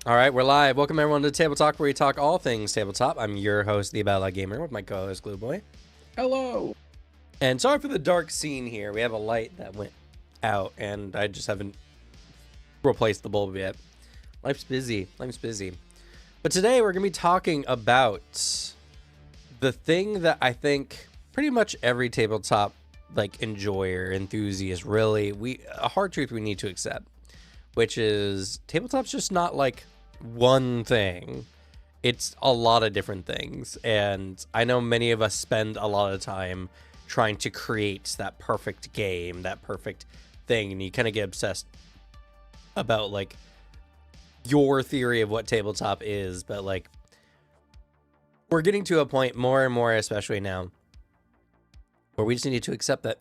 All right, we're live. Welcome everyone to Table Talk, where we talk all things tabletop. I'm your host, the About Gamer, with my co-host Glue Boy. Hello. And sorry for the dark scene here. We have a light that went out, and I just haven't replaced the bulb yet. Life's busy. Life's busy. But today we're gonna be talking about the thing that I think pretty much every tabletop enjoyer, enthusiast, really a hard truth we need to accept, which is tabletop's just not like one thing. It's a lot of different things, and I know many of us spend a lot of time trying to create that perfect game, that perfect thing, and you kind of get obsessed about like your theory of what tabletop is. But like, we're getting to a point more and more, especially now, where we just need to accept that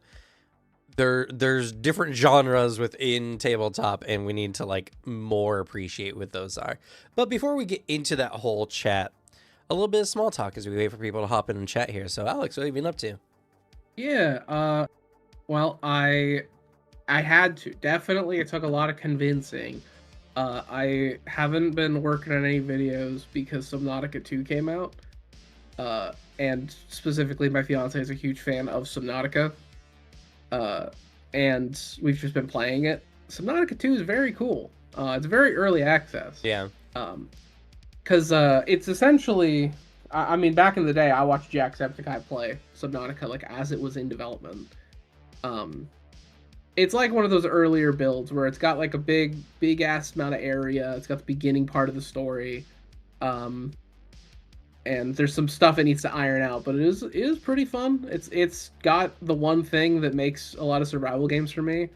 there's different genres within tabletop, and we need to like more appreciate what those are. But before we get into that whole chat, a little bit of small talk as we wait for people to hop in and chat here. So Alex, what have you been up to? Yeah, well, I had to. Definitely it took a lot of convincing. I haven't been working on any videos because Subnautica 2 came out. And specifically my fiance is a huge fan of Subnautica. And we've just been playing it. Subnautica 2 is very cool. It's very early access. Yeah. Because it's essentially, I mean, back in the day, I watched Jacksepticeye play Subnautica like as it was in development. It's like one of those earlier builds where it's got like a big ass amount of area. It's got the beginning part of the story, and there's some stuff it needs to iron out, but it is pretty fun. It's got the one thing that makes a lot of survival games for me.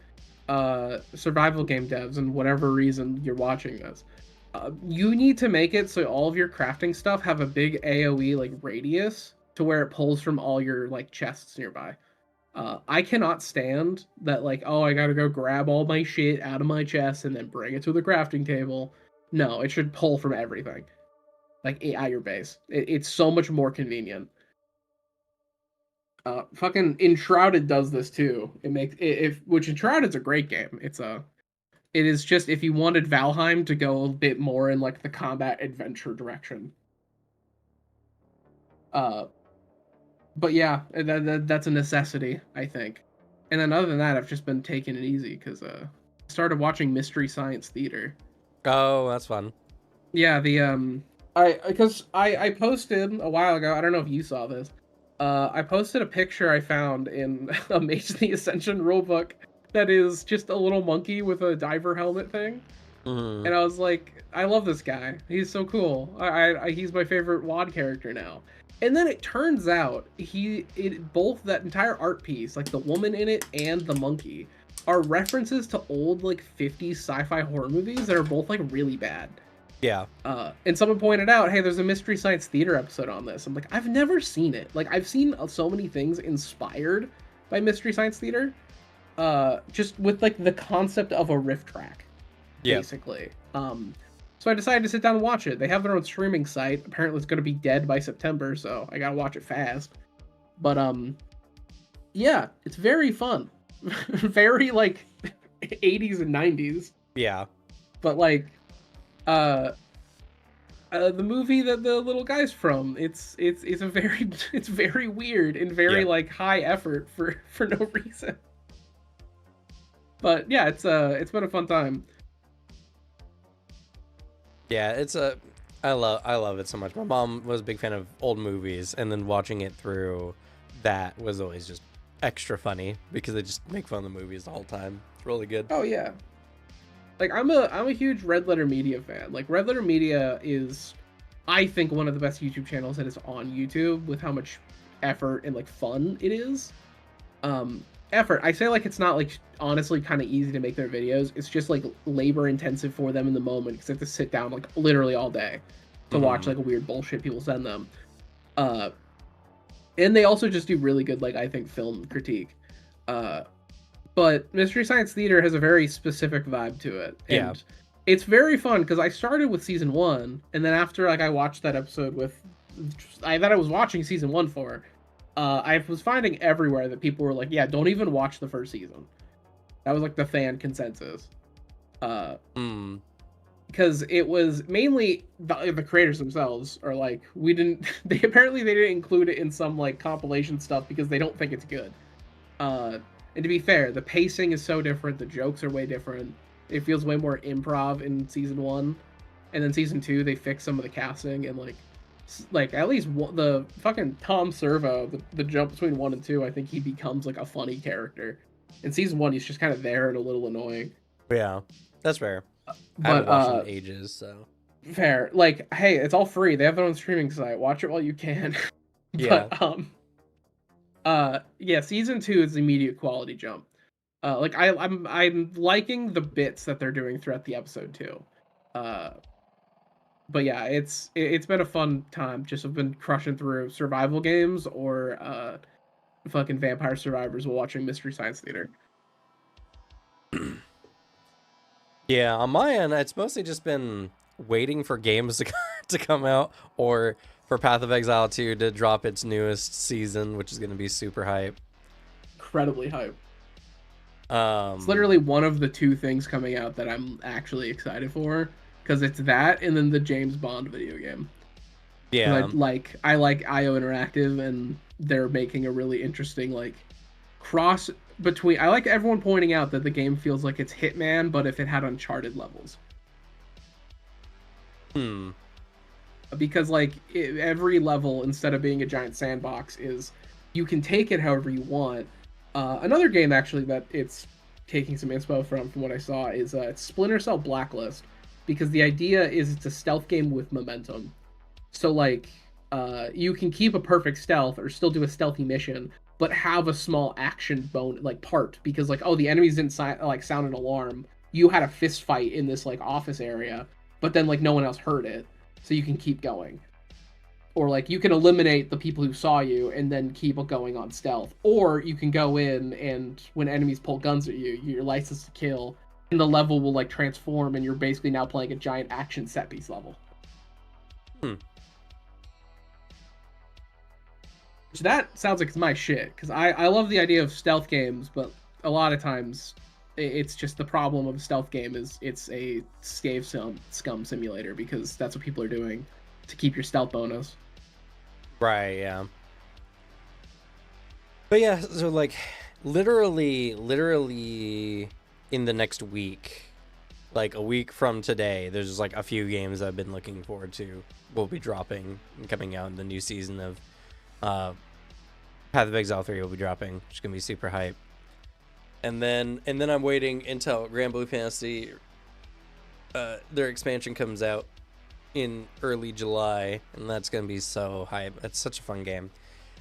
Survival game devs, and whatever reason you're watching this, you need to make it so all of your crafting stuff have a big AoE like radius to where it pulls from all your like chests nearby. I cannot stand that, like, oh, I gotta go grab all my shit out of my chest and then bring it to the crafting table. No, it should pull from everything, like at your base. It's so much more convenient. Fucking Enshrouded does this too. It makes which Enshrouded's a great game. It is just if you wanted Valheim to go a bit more in like the combat adventure direction. Uh, but yeah, that's a necessity, I think. And then other than that, I've just been taking it easy because I started watching Mystery Science Theater. Oh, that's fun. Yeah, I posted a while ago. I don't know if you saw this. I posted a picture I found in a Mage of the Ascension rulebook that is just a little monkey with a diver helmet thing. Mm-hmm. And I was like, I love this guy. He's so cool. He's my favorite WoD character now. And then it turns out both that entire art piece, like the woman in it and the monkey, are references to old like 50s sci-fi horror movies that are both like really bad. Yeah. And someone pointed out, hey, there's a Mystery Science Theater episode on this. I'm like, I've never seen it. Like, I've seen so many things inspired by Mystery Science Theater, just with like the concept of a riff track, basically. So I decided to sit down and watch it. They have their own streaming site. Apparently, it's going to be dead by September, so I gotta watch it fast. But yeah, it's very fun, very like 80s and 90s. Yeah. But like, the movie that the little guy's from, it's a very it's very weird and very like high effort for no reason. But yeah, it's been a fun time. Yeah, I love it so much. My mom was a big fan of old movies, and then watching it through that was always just extra funny because they just make fun of the movies the whole time. It's really good. Oh yeah. Like I'm a huge Red Letter Media fan. Like Red Letter Media is, I think, one of the best YouTube channels that is on YouTube with how much effort and like fun it is. Effort. I say like it's not like honestly kind of easy to make their videos. It's just like labor intensive for them in the moment because they have to sit down like literally all day to watch like weird bullshit people send them. And they also just do really good like I think film critique. But Mystery Science Theater has a very specific vibe to it. And it's very fun because I started with season 1, and then after like I watched that episode that I was watching season 1 for, I was finding everywhere that people were like, yeah, don't even watch the first season. That was like the fan consensus. because it was mainly the creators themselves are like, we didn't. They didn't include it in some like compilation stuff because they don't think it's good. Uh, and to be fair, the pacing is so different. The jokes are way different. It feels way more improv in season one, and then season two they fix some of the casting and like at least the fucking Tom Servo, the jump between one and two, I think he becomes like a funny character. In season one, he's just kind of there and a little annoying. Yeah, that's fair. I haven't But watched in ages, so fair. Like, hey, it's all free. They have their own streaming site. Watch it while you can. yeah. But yeah, season two is the immediate quality jump. Like I'm liking the bits that they're doing throughout the episode too. Uh, but yeah, it's been a fun time. Just have been crushing through survival games or fucking Vampire Survivors while watching Mystery Science Theater. Yeah, on my end, it's mostly just been waiting for games to to come out, or for Path of Exile 2 to drop its newest season, which is going to be super hype. Incredibly hype. It's Um, literally one of the two things coming out that I'm actually excited for because it's that and then the James Bond video game. Because yeah, I like IO Interactive and they're making a really interesting like cross between. I like everyone pointing out that the game feels like it's Hitman, but if it had Uncharted levels. hmm, Because like every level, instead of being a giant sandbox, is you can take it however you want. Another game actually that it's taking some inspo from what I saw is it's Splinter Cell Blacklist, because the idea is it's a stealth game with momentum. So like you can keep a perfect stealth or still do a stealthy mission, but have a small action bone like part because like, oh, the enemies didn't sound an alarm. You had a fist fight in this like office area, but then like no one else heard it, so you can keep going. Or like you can eliminate the people who saw you and then keep going on stealth. Or you can go in and when enemies pull guns at you, you're licensed to kill, and the level will like transform, and you're basically now playing a giant action set piece level. hmm. Which that sounds like it's my shit because I love the idea of stealth games, but a lot of times it's just the problem of a stealth game is it's a scum simulator because that's what people are doing to keep your stealth bonus. Right, yeah. But yeah, so like literally in the next week, like a week from today, there's just like a few games I've been looking forward to will be dropping and coming out in the new season of uh Path of Exile 3 will be dropping, which is gonna be super hype. And then I'm waiting until Grand Blue Fantasy their expansion comes out in early July, and that's gonna be so hype. It's such a fun game.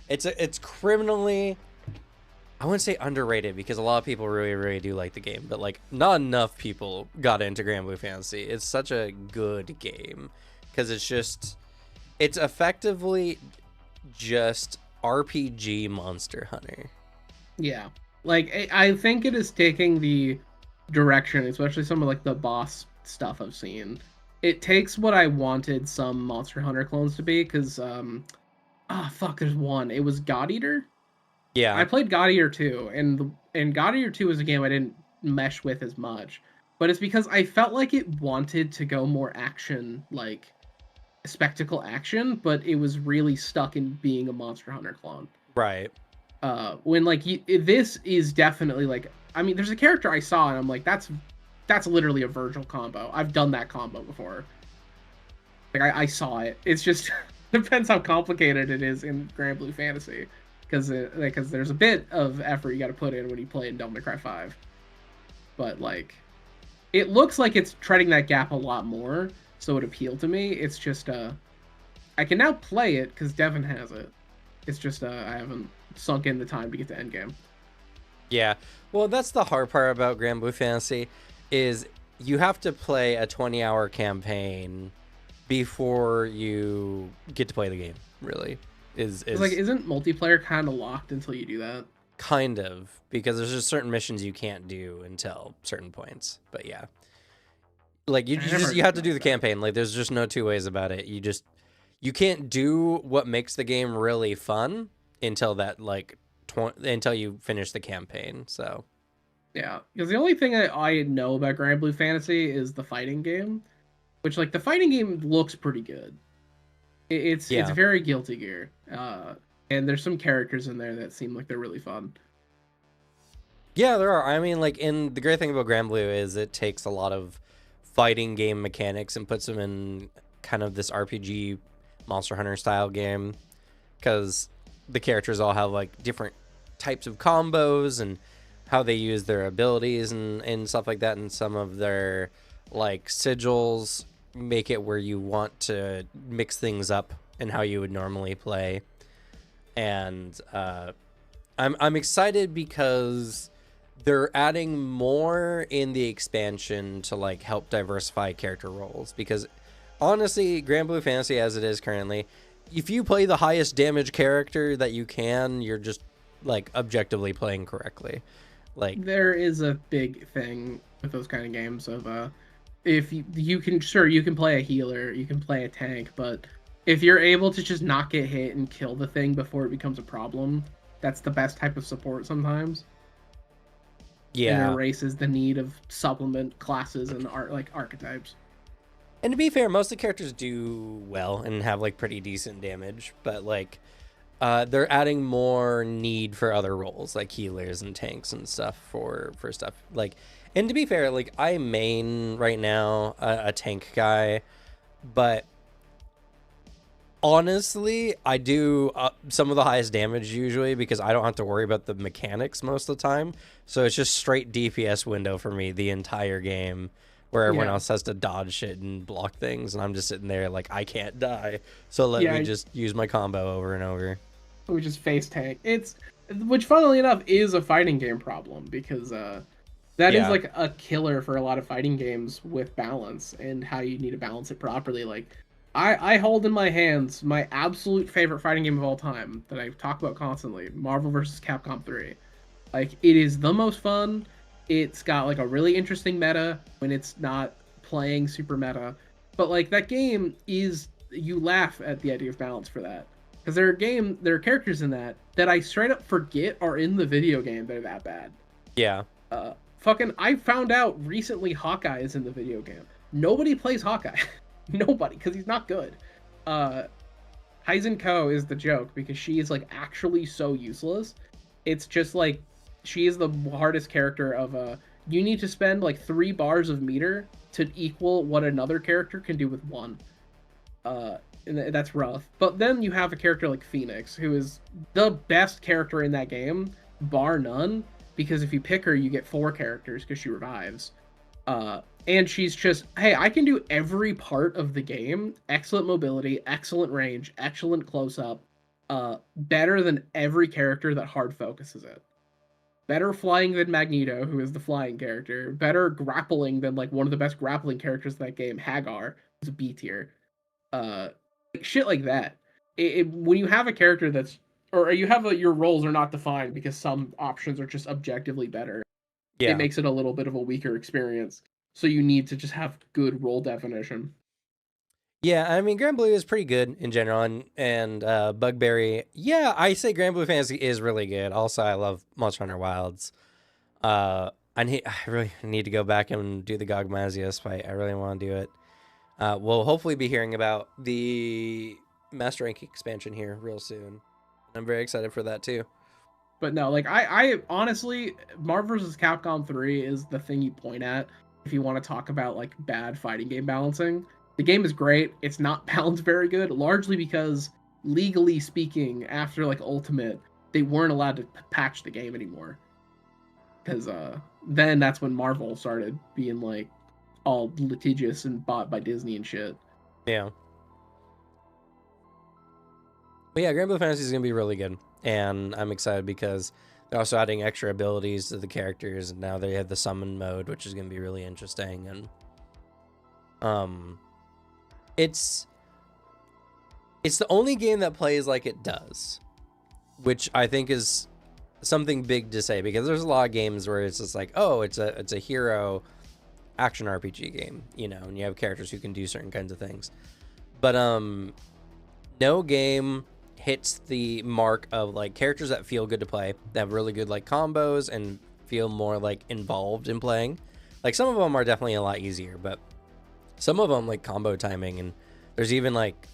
It's criminally, I wouldn't say underrated because a lot of people really do like the game, but like not enough people got into Grand Blue Fantasy. It's such a good game because it's effectively just RPG Monster Hunter. Yeah, like I think it is taking the direction, especially some of like the boss stuff I've seen. It takes what I wanted some Monster Hunter clones to be because fuck, there's one. It was God Eater. I Yeah, played God Eater 2, and God Eater 2 is a game I didn't mesh with as much. But it's because I felt like it wanted to go more action, like spectacle action, but it was really stuck in being a Monster Hunter clone. right. When like this is definitely like, I mean, there's a character I saw and I'm like, that's literally a Virgil combo. I've done that combo before. Like I saw it. It's just depends how complicated it is in Grand Blue Fantasy, because there's a bit of effort you got to put in when you play in Devil May Cry 5. But like, it looks like it's treading that gap a lot more, so it appealed to me. It's just I can now play it because Devin has it. It's just I haven't sunk in the time to get to endgame. Yeah. Well, that's the hard part about Grand Blue Fantasy is you have to play a 20-hour campaign before you get to play the game, really. It's like, isn't multiplayer kind of locked until you do that? Kind of, because there's just certain missions you can't do until certain points. But yeah. Like I never you have to do the noticed that. campaign. Like there's just no two ways about it. You can't do what makes the game really fun until that like until you finish the campaign. So Yeah, because the only thing I know about Grand Blue Fantasy is the fighting game. which like the fighting game looks pretty good. It's Yeah. very Guilty Gear, and there's some characters in there that seem like they're really fun. Yeah, there are. I mean, like, in the great thing about Grand Blue is it takes a lot of fighting game mechanics and puts them in kind of this RPG Monster Hunter style game, because the characters all have like different types of combos and how they use their abilities and stuff like that, and some of their like sigils make it where you want to mix things up and how you would normally play. And I'm excited because they're adding more in the expansion to like help diversify character roles, because honestly, Grand Blue Fantasy as it is currently, if you play the highest damage character that you can, you're just like objectively playing correctly. Like, There is a big thing with those kind of games of if you can, sure, you can play a healer, you can play a tank, but if you're able to just not get hit and kill the thing before it becomes a problem, that's the best type of support sometimes. And it yeah. erases the need of supplement classes and archetypes. And to be fair, most of the characters do well and have like pretty decent damage, but like they're adding more need for other roles like healers and tanks and stuff for stuff like. And to be fair, like I main right now a tank guy, but honestly, I do some of the highest damage usually because I don't have to worry about the mechanics most of the time. So it's just straight DPS window for me the entire game, where everyone Yeah. else has to dodge shit and block things, and I'm just sitting there like I can't die. So let Yeah, me just use my combo over and over. which is face tank. Which funnily enough is a fighting game problem because that is Yeah. like a killer for a lot of fighting games with balance and how you need to balance it properly. Like I hold in my hands my absolute favorite fighting game of all time that I talk about constantly, Marvel vs. Capcom 3. Like it is the most fun. It's got like a really interesting meta when it's not playing super meta. But like that game is, you laugh at the idea of balance for that. Because there are characters in that I straight up forget are in the video game that are that bad. Yeah. Fucking, I found out recently Hawkeye is in the video game. Nobody plays Hawkeye. Nobody, because he's not good. Heizen Ko is the joke because she is like actually so useless. It's just like she is the hardest character of you need to spend like 3 bars of meter to equal what another character can do with 1. And that's rough. But then you have a character like Phoenix, who is the best character in that game, bar none, because if you pick her, you get 4 characters because she revives. And she's just, hey, I can do every part of the game. Excellent mobility, excellent range, excellent close-up. Better than every character that hard focuses it. Better flying than Magneto, who is the flying character. Better grappling than like one of the best grappling characters in that game, Hagar, who's a B tier. Shit like that. When you have a character that's, or you have your roles are not defined because some options are just objectively better, Yeah. it makes it a little bit of a weaker experience. So you need to just have good role definition. Yeah, I mean, Grand Blue is pretty good in general, and Bugberry. Yeah, I say Grand Blue Fantasy is really good. Also, I love Monster Hunter Wilds. I really need to go back and do the Gogmazius fight. I really want to do it. We'll hopefully be hearing about the Master Rank expansion here real soon. I'm very excited for that too. But no, like I honestly, Marvel vs. Capcom 3 is the thing you point at if you want to talk about like bad fighting game balancing. The game is great. It's not balanced very good, largely because legally speaking, after like Ultimate, they weren't allowed to patch the game anymore. Because then that's when Marvel started being like all litigious and bought by Disney and shit. Yeah. But yeah, Grand Blue Fantasy is gonna be really good, and I'm excited because they're also adding extra abilities to the characters, and now they have the summon mode, which is gonna be really interesting. And it's the only game that plays like it does, which I think is something big to say, because there's a lot of games where it's just like, oh, it's a hero action RPG game, you know, and you have characters who can do certain kinds of things. But no game hits the mark of like characters that feel good to play, that have really good like combos and feel more like involved in playing. Like some of them are definitely a lot easier, but Some of them like combo timing, and there's even like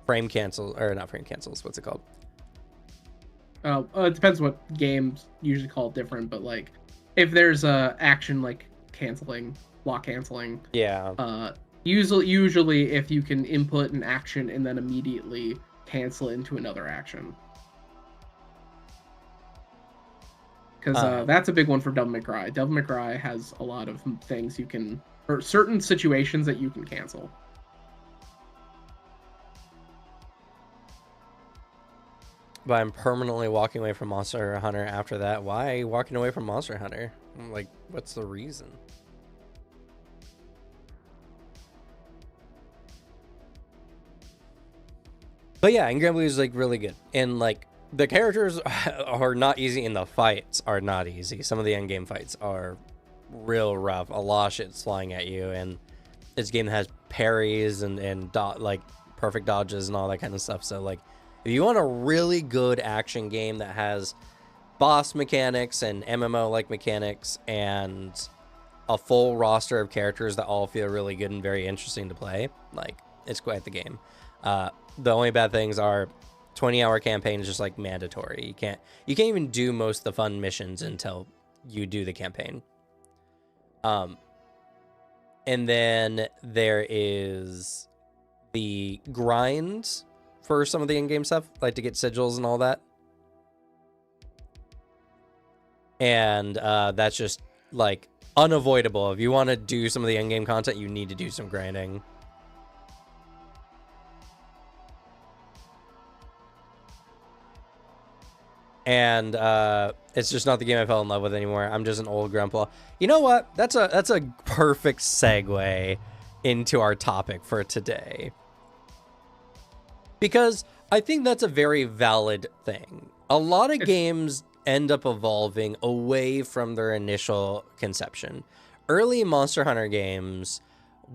frame cancel, or not frame cancels. What's it called? It depends what games usually call it different, but like if there's action like canceling, block canceling, Yeah. usually if you can input an action and then immediately cancel it into another action. Because that's a big one for Devil May Cry. Devil May Cry has a lot of things you can, or certain situations that you can cancel. But I'm permanently walking away from Monster Hunter after that. Why walking away from Monster Hunter? Like, what's the reason? But yeah, and Granblue is like really good. And like the characters are not easy, and the fights are not easy. Some of the end game fights are real rough. A lot of shit's flying at you, and it's a game that has parries and like perfect dodges and all that kind of stuff. So like, if you want a really good action game that has boss mechanics and MMO like mechanics and a full roster of characters that all feel really good and very interesting to play, like, it's quite the game. The only bad things are 20-hour campaign is just like mandatory. You can't even do most of the fun missions until you do the campaign. And then there is the grind for some of the in-game stuff, like to get sigils and all that. And that's just like unavoidable. If you want to do some of the in-game content, you need to do some grinding. And it's just not the game I fell in love with anymore. I'm just an old grandpa. You know what? That's a perfect segue into our topic for today. Because I think that's a very valid thing. A lot of games end up evolving away from their initial conception. Early Monster Hunter games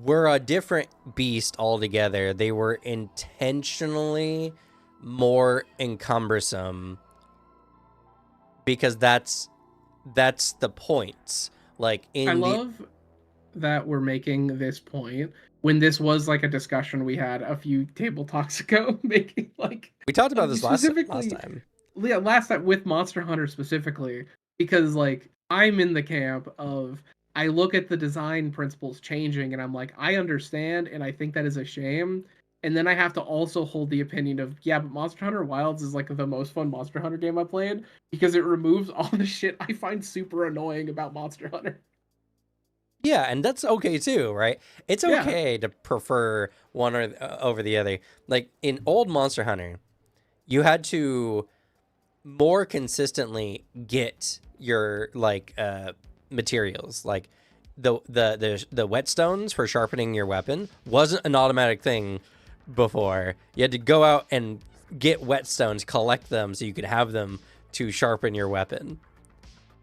were a different beast altogether. They were intentionally more encumbersome, because that's the point. Like, I love that we're making this point when this was like a discussion we had a few table talks ago, making like, we talked about this last time. Yeah, last time with Monster Hunter specifically, because like I'm in the camp of, I look at the design principles changing and I'm like, I understand and I think that is a shame. And then I have to also hold the opinion of, yeah, but Monster Hunter Wilds is like the most fun Monster Hunter game I played because it removes all the shit I find super annoying about Monster Hunter. Yeah, and that's okay too, right? It's okay to prefer one or over the other. Like in old Monster Hunter, you had to more consistently get your like materials. Like the whetstones for sharpening your weapon wasn't an automatic thing before. You had to go out and get whetstones, collect them so you could have them to sharpen your weapon.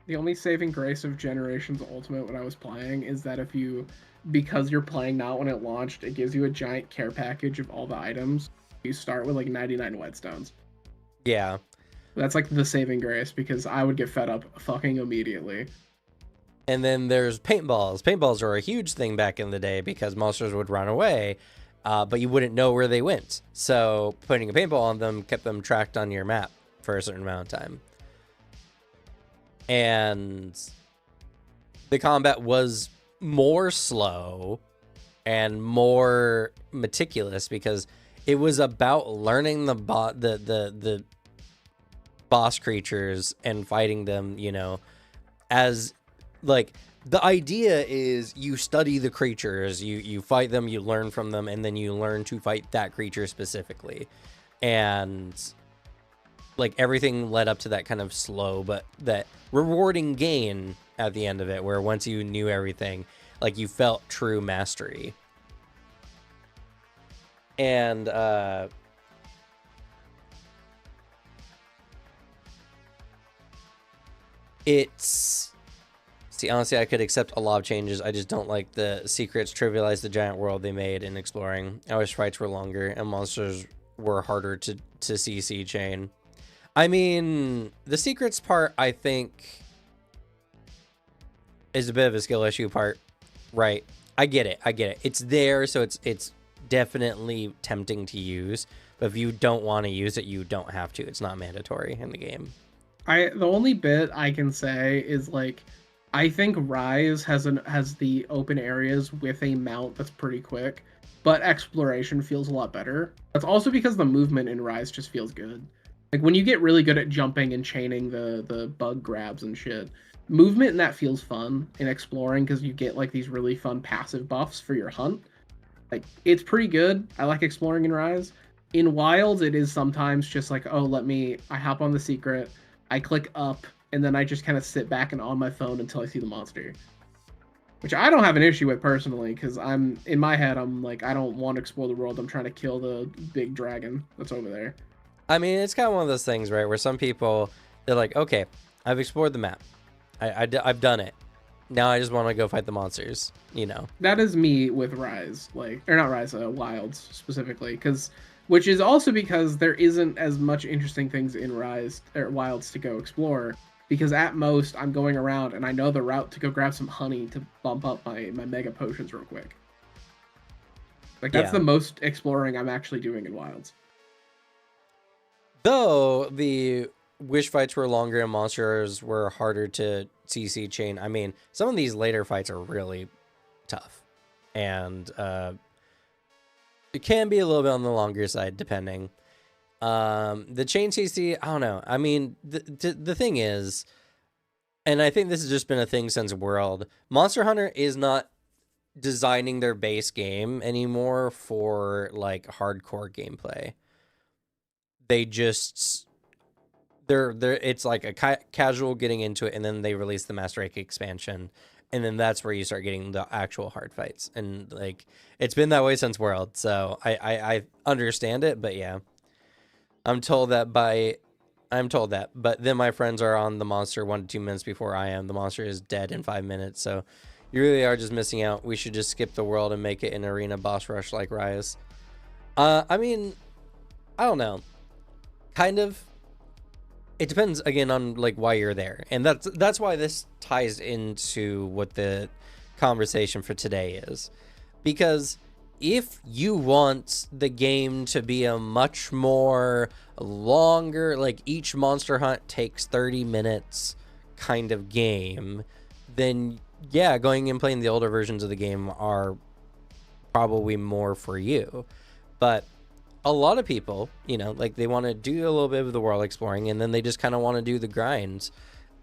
The only saving grace of Generations Ultimate when I was playing is that because you're playing now when it launched, it gives you a giant care package of all the items. You start with like 99 whetstones. Yeah. That's like the saving grace, because I would get fed up fucking immediately. And then there's paintballs. Paintballs were a huge thing back in the day because monsters would run away, but you wouldn't know where they went. So putting a paintball on them kept them tracked on your map for a certain amount of time. And the combat was more slow and more meticulous because it was about learning the boss creatures and fighting them, you know, as like the idea is you study the creatures, you fight them, you learn from them, and then you learn to fight that creature specifically. And like everything led up to that kind of slow but that rewarding gain at the end of it, where once you knew everything, like you felt true mastery. And honestly, I could accept a lot of changes. I just don't like the secrets trivialize the giant world they made in exploring. I wish fights were longer and monsters were harder to CC chain. I mean, the secrets part, I think, is a bit of a skill issue part. Right. I get it. I get it. It's there, so it's definitely tempting to use. But if you don't want to use it, you don't have to. It's not mandatory in the game. The only bit I can say is like I think Rise has the open areas with a mount that's pretty quick, but exploration feels a lot better. That's also because the movement in Rise just feels good. Like when you get really good at jumping and chaining the bug grabs and shit, movement in that feels fun in exploring because you get like these really fun passive buffs for your hunt. Like it's pretty good. I like exploring in Rise. In Wilds, it is sometimes just like, oh, I hop on the secret, I click up, and then I just kind of sit back and on my phone until I see the monster. Which I don't have an issue with personally, because in my head, I'm like, I don't want to explore the world. I'm trying to kill the big dragon that's over there. I mean, it's kind of one of those things, right, where some people, they're like, okay, I've explored the map. I've done it. Now I just want to go fight the monsters, you know? That is me with Rise, like, or not Rise, Wilds specifically, which is also because there isn't as much interesting things in Rise or Wilds to go explore. Because at most, I'm going around and I know the route to go grab some honey to bump up my mega potions real quick. Like, that's the most exploring I'm actually doing in Wilds. Though the wish fights were longer and monsters were harder to CC chain, I mean, some of these later fights are really tough. And it can be a little bit on the longer side, depending. The chain CC, I don't know. I mean, the thing is, and I think this has just been a thing since World, Monster Hunter is not designing their base game anymore for like hardcore gameplay. They just they're it's like a casual getting into it, and then they release the Master Rake expansion, and then that's where you start getting the actual hard fights. And like it's been that way since World, so I understand it, but yeah. I'm told that, but then my friends are on the monster 1 to 2 minutes before I am. The monster is dead in 5 minutes, so you really are just missing out. We should just skip the world and make it an arena boss rush like Rise. I mean, I don't know. Kind of. It depends again on like why you're there, and that's why this ties into what the conversation for today is, because if you want the game to be a much more longer, like each monster hunt takes 30 minutes kind of game, then yeah, going and playing the older versions of the game are probably more for you. But a lot of people, you know, like they want to do a little bit of the world exploring, and then they just kind of want to do the grinds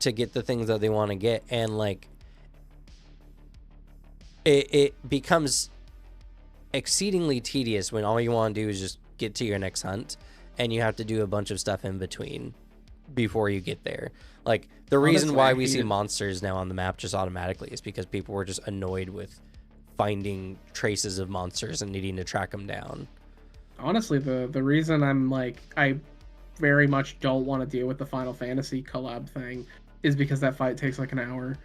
to get the things that they want to get. And like it becomes exceedingly tedious when all you want to do is just get to your next hunt, and you have to do a bunch of stuff in between before you get there. Like the reason why we see monsters now on the map just automatically is because people were just annoyed with finding traces of monsters and needing to track them down. Honestly, the reason I'm like, I very much don't want to deal with the Final Fantasy collab thing is because that fight takes like an hour,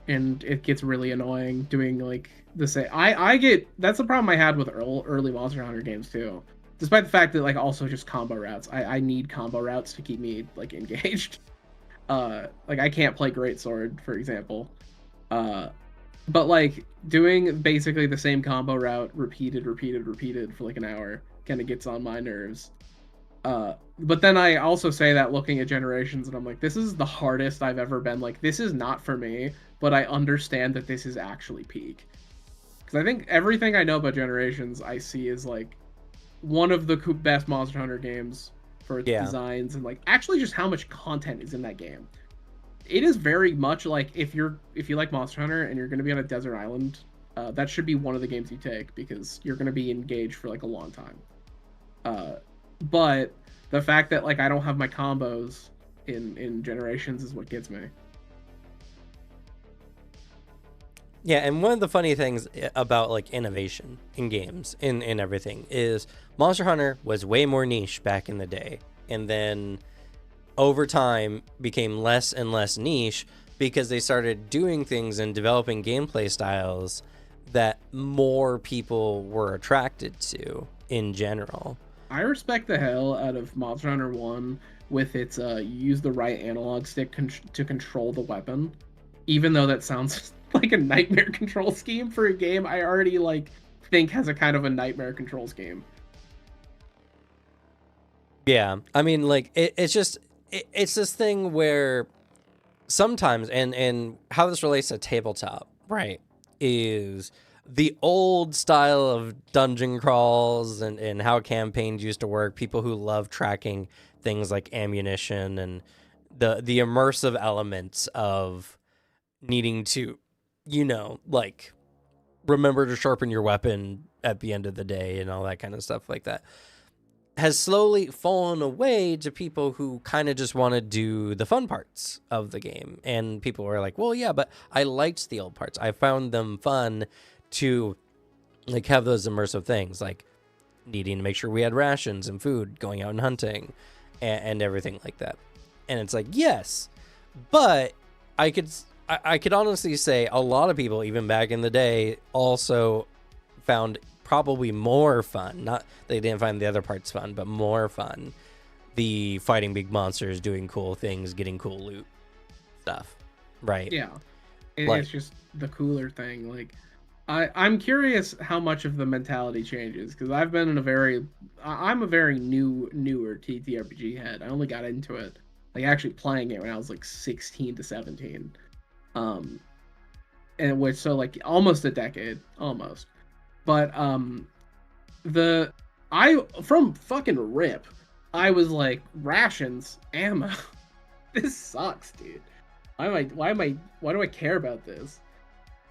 and it gets really annoying doing like the same. I get, that's the problem I had with early Monster Hunter games too. Despite the fact that like also just combo routes, I need combo routes to keep me like engaged. Like I can't play Greatsword, for example. But like doing basically the same combo route repeated for like an hour kind of gets on my nerves. But then I also say that looking at Generations, and I'm like, this is the hardest I've ever been. Like, this is not for me, but I understand that this is actually peak. Because I think everything I know about Generations, I see as like one of the best Monster Hunter games for its designs and like actually just how much content is in that game. It is very much like if you like Monster Hunter and you're going to be on a desert island, that should be one of the games you take because you're going to be engaged for like a long time. But the fact that like I don't have my combos in Generations is what gets me. Yeah, and one of the funny things about like innovation in games in everything is Monster Hunter was way more niche back in the day, and then over time became less and less niche because they started doing things and developing gameplay styles that more people were attracted to in general. I respect the hell out of Monster Hunter 1 with its use the right analog stick to control the weapon. Even though that sounds like a nightmare control scheme for a game I already like think has a kind of a nightmare control scheme. Yeah, I mean, like it's this thing where sometimes, and how this relates to tabletop, right, is the old style of dungeon crawls and how campaigns used to work. People who love tracking things like ammunition and the immersive elements of needing to, like remember to sharpen your weapon at the end of the day and all that kind of stuff like that, has slowly fallen away to people who kind of just want to do the fun parts of the game. And people are like, well, yeah, but I liked the old parts. I found them fun to like have those immersive things, like needing to make sure we had rations and food, going out and hunting and everything like that. And it's like, yes, but I could honestly say a lot of people, even back in the day, also found probably more fun. Not they didn't find the other parts fun, but more fun. The fighting big monsters, doing cool things, getting cool loot stuff, right? Yeah, Like, it's just the cooler thing. Like, I'm curious how much of the mentality changes because I've been in I'm a very newer TTRPG head. I only got into it, like actually playing it when I was like 16 to 17, and which so like almost a decade, almost. But the I from fucking rip, I was like rations, ammo. This sucks, dude. Why do I care about this?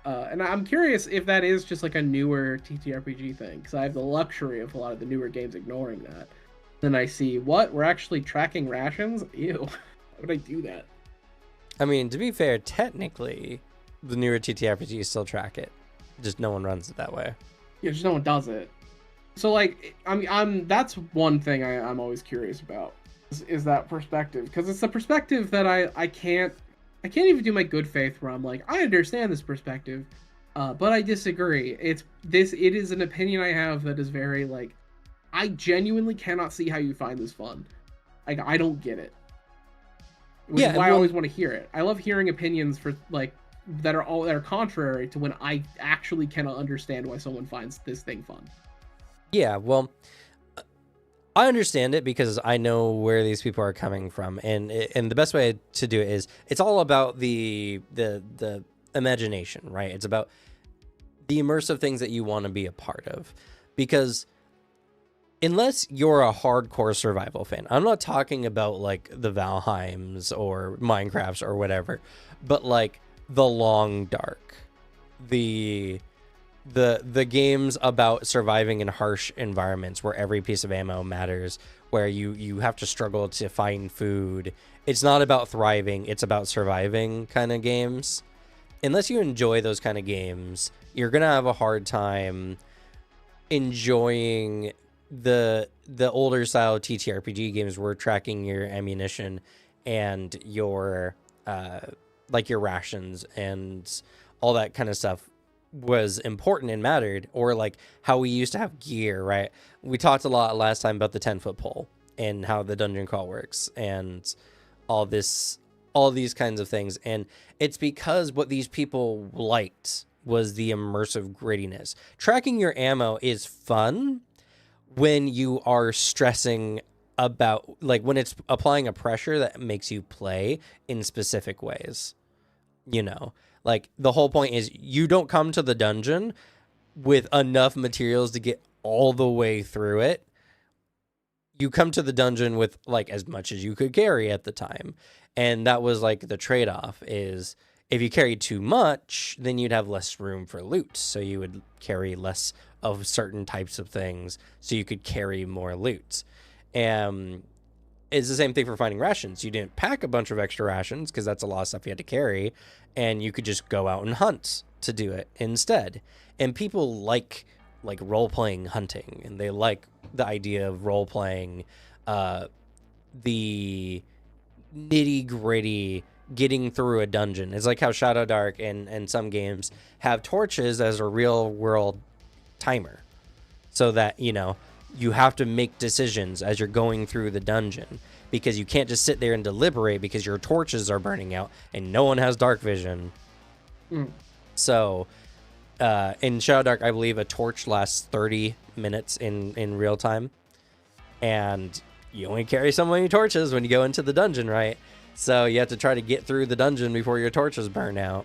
And I'm curious if that is just like a newer TTRPG thing, because I have the luxury of a lot of the newer games ignoring that. Then I see what we're actually tracking rations. Ew, why would I do that? I mean, to be fair, technically, the newer TTRPGs still track it. Just no one runs it that way. Yeah, just no one does it. So like, I'm that's one thing I'm always curious about is that perspective, because it's the perspective that I can't even do my good faith where I'm like, I understand this perspective, but I disagree. It is an opinion I have that is very like, I genuinely cannot see how you find this fun. Like, I don't get it. Which is why I always want to hear it. I love hearing opinions for like that are contrary to when I actually cannot understand why someone finds this thing fun. Yeah, well, I understand it because I know where these people are coming from, and the best way to do it is it's all about the imagination, right? It's about the immersive things that you want to be a part of, because unless you're a hardcore survival fan, I'm not talking about like the Valheims or Minecrafts or whatever, but like the Long Dark, the games about surviving in harsh environments where every piece of ammo matters, where you have to struggle to find food. It's not about thriving, it's about surviving kind of games. Unless you enjoy those kind of games, you're gonna have a hard time enjoying the older style TTRPG games where tracking your ammunition and your like your rations and all that kind of stuff was important and mattered, or like how we used to have gear, right? We talked a lot last time about the 10-foot pole and how the dungeon crawl works and all these kinds of things. And it's because what these people liked was the immersive grittiness. Tracking your ammo is fun when you are stressing about, like, when it's applying a pressure that makes you play in specific ways, like the whole point is you don't come to the dungeon with enough materials to get all the way through it. You come to the dungeon with like as much as you could carry at the time. And that was like the trade-off is if you carried too much, then you'd have less room for loot. So you would carry less of certain types of things so you could carry more loot. And it's the same thing for finding rations. You didn't pack a bunch of extra rations because that's a lot of stuff you had to carry, and you could just go out and hunt to do it instead. And people like role-playing hunting, and they like the idea of role-playing the nitty-gritty getting through a dungeon. It's like how Shadow Dark and some games have torches as a real-world timer, so that, you have to make decisions as you're going through the dungeon, because you can't just sit there and deliberate because your torches are burning out and no one has dark vision. So in Shadow Dark, I believe a torch lasts 30 minutes in real time, and you only carry so many torches when you go into the dungeon, right? So you have to try to get through the dungeon before your torches burn out.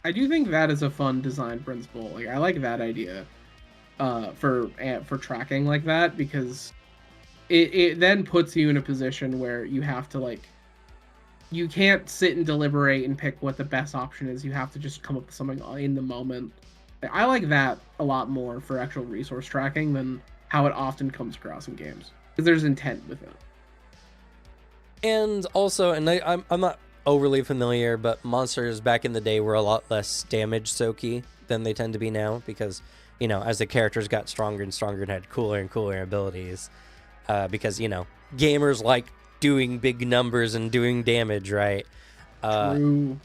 I do think that is a fun design principle. Like I like that idea for tracking like that, because it then puts you in a position where you have to like, you can't sit and deliberate and pick what the best option is. You have to just come up with something in the moment. I like that a lot more for actual resource tracking than how it often comes across in games, because there's intent with it. And also, and I'm not overly familiar, but monsters back in the day were a lot less damage soaky than they tend to be now, because, you know, as the characters got stronger and stronger and had cooler and cooler abilities, because, you know, gamers like doing big numbers and doing damage, right? True.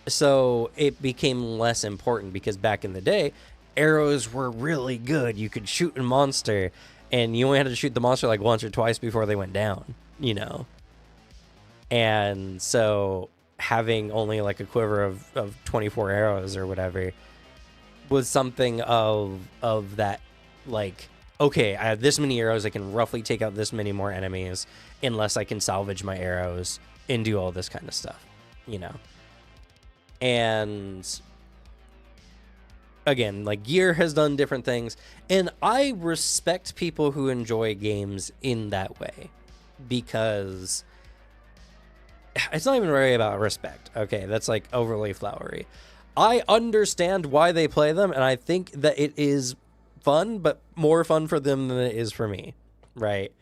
So it became less important, because back in the day, arrows were really good. You could shoot a monster, and you only had to shoot the monster like once or twice before they went down, you know? And so having only like a quiver of 24 arrows or whatever was something of that, like, okay, I have this many arrows, I can roughly take out this many more enemies unless I can salvage my arrows and do all this kind of stuff, you know? And again, like, Gear has done different things, and I respect people who enjoy games in that way, because it's not even really about respect. Okay, that's like overly flowery. I understand why they play them, and I think that it is fun, but more fun for them than it is for me, right?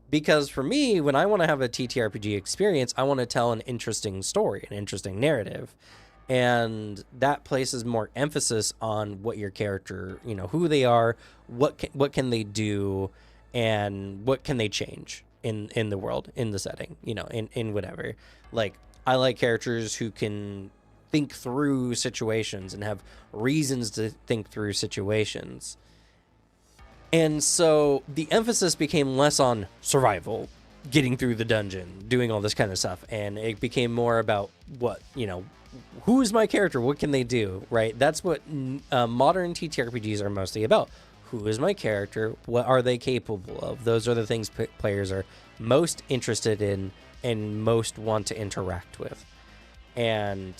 Because for me, when I want to have a TTRPG experience, I want to tell an interesting story, an interesting narrative. And that places more emphasis on what your character, you know, who they are, what can they do, and what can they change in the world, in the setting, you know, in whatever. Like, I like characters who can think through situations and have reasons to think through situations. And so the emphasis became less on survival, getting through the dungeon, doing all this kind of stuff, and it became more about what, you know, who is my character? What can they do? Right? That's what modern TTRPGs are mostly about. Who is my character? What are they capable of? Those are the things players are most interested in and most want to interact with. And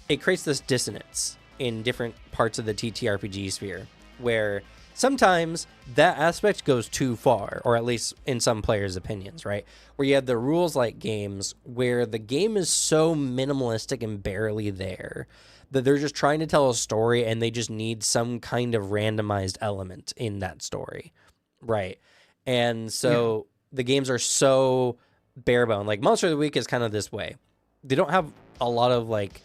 it creates this dissonance in different parts of the TTRPG sphere, where sometimes that aspect goes too far, or at least in some players' opinions, right? Where you have the rules-like games where the game is so minimalistic and barely there that they're just trying to tell a story and they just need some kind of randomized element in that story, right? And so the games are so bare-bone. Like, Monster of the Week is kind of this way. They don't have a lot of, like,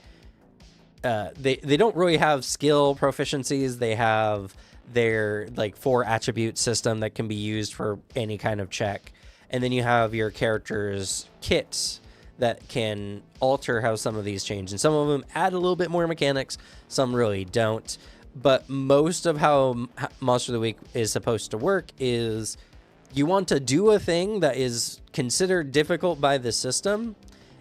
they don't really have skill proficiencies. They have their, like, 4 attribute system that can be used for any kind of check, and then you have your character's kits that can alter how some of these change, and some of them add a little bit more mechanics, some really don't. But most of how Monster of the Week is supposed to work is you want to do a thing that is considered difficult by the system,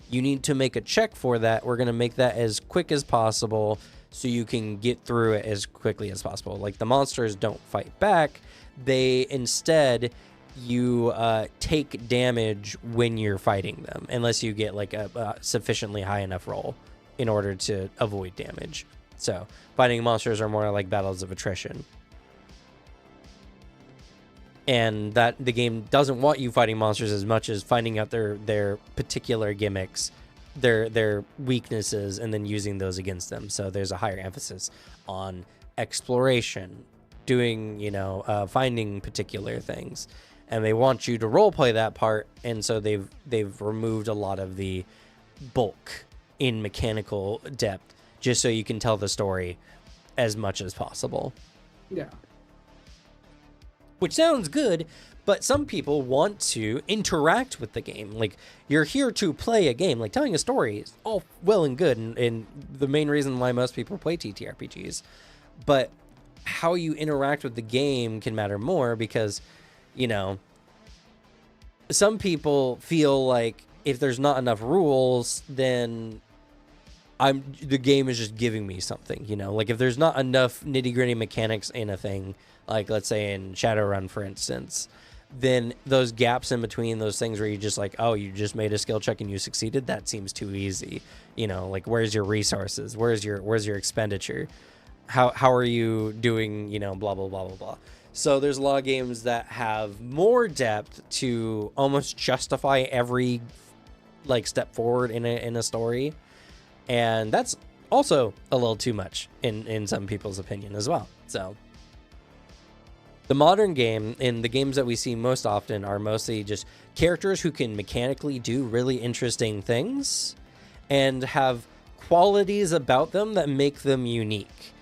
you need to make a check for that. We're going to make that as quick as possible so you can get through it as quickly as possible. Like, the monsters don't fight back. They instead, you take damage when you're fighting them, unless you get like a sufficiently high enough roll in order to avoid damage. So fighting monsters are more like battles of attrition. And that the game doesn't want you fighting monsters as much as finding out their particular gimmicks, their weaknesses, and then using those against them. So there's a higher emphasis on exploration, doing, you know, finding particular things, and they want you to roleplay that part. And so they've removed a lot of the bulk in mechanical depth, just so you can tell the story as much as possible. Yeah. Which sounds good, but some people want to interact with the game. Like, you're here to play a game. Like, telling a story is all well and good, and the main reason why most people play TTRPGs. But how you interact with the game can matter more, because, you know, some people feel like if there's not enough rules, then the game is just giving me something, you know? Like if there's not enough nitty-gritty mechanics in a thing, like let's say in Shadowrun, for instance, then those gaps in between, those things where you just like, oh, you just made a skill check and you succeeded, that seems too easy. You know, like where's your resources? Where's your expenditure? How are you doing, you know, blah blah blah blah blah. So there's a lot of games that have more depth to almost justify every like step forward in a story. And that's also a little too much in some people's opinion as well. So the modern game, and the games that we see most often, are mostly just characters who can mechanically do really interesting things and have qualities about them that make them unique.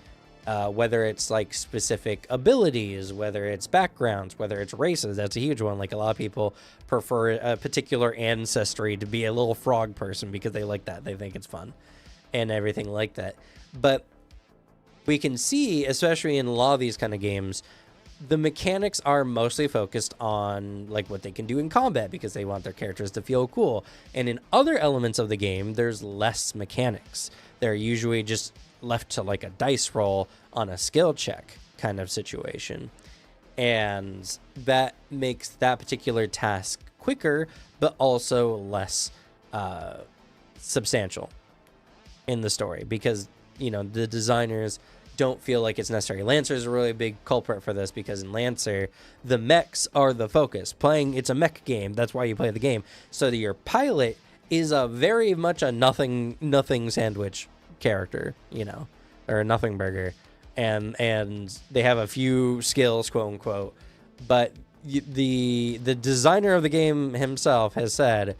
Whether it's like specific abilities, whether it's backgrounds, whether it's races. That's a huge one. Like a lot of people prefer a particular ancestry to be a little frog person because they like that. They think it's fun and everything like that. But we can see, especially in a lot of these kind of games, the mechanics are mostly focused on like what they can do in combat because they want their characters to feel cool. And in other elements of the game, there's less mechanics. They're usually just left to like a dice roll on a skill check kind of situation. And that makes that particular task quicker, but also less substantial in the story because, you know, the designers don't feel like it's necessary. Lancer is a really big culprit for this because in Lancer, the mechs are the focus. It's a mech game. That's why you play the game. So that your pilot is a very much a nothing sandwich character, you know, or a nothing burger. And they have a few skills, quote unquote. But the designer of the game himself has said,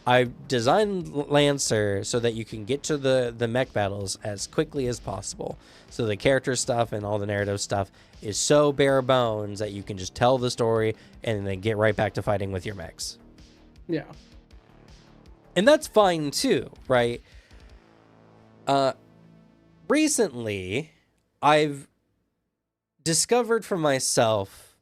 I've designed Lancer so that you can get to the mech battles as quickly as possible. So the character stuff and all the narrative stuff is so bare bones that you can just tell the story and then get right back to fighting with your mechs. Yeah. And that's fine too, right? Recently, I've discovered for myself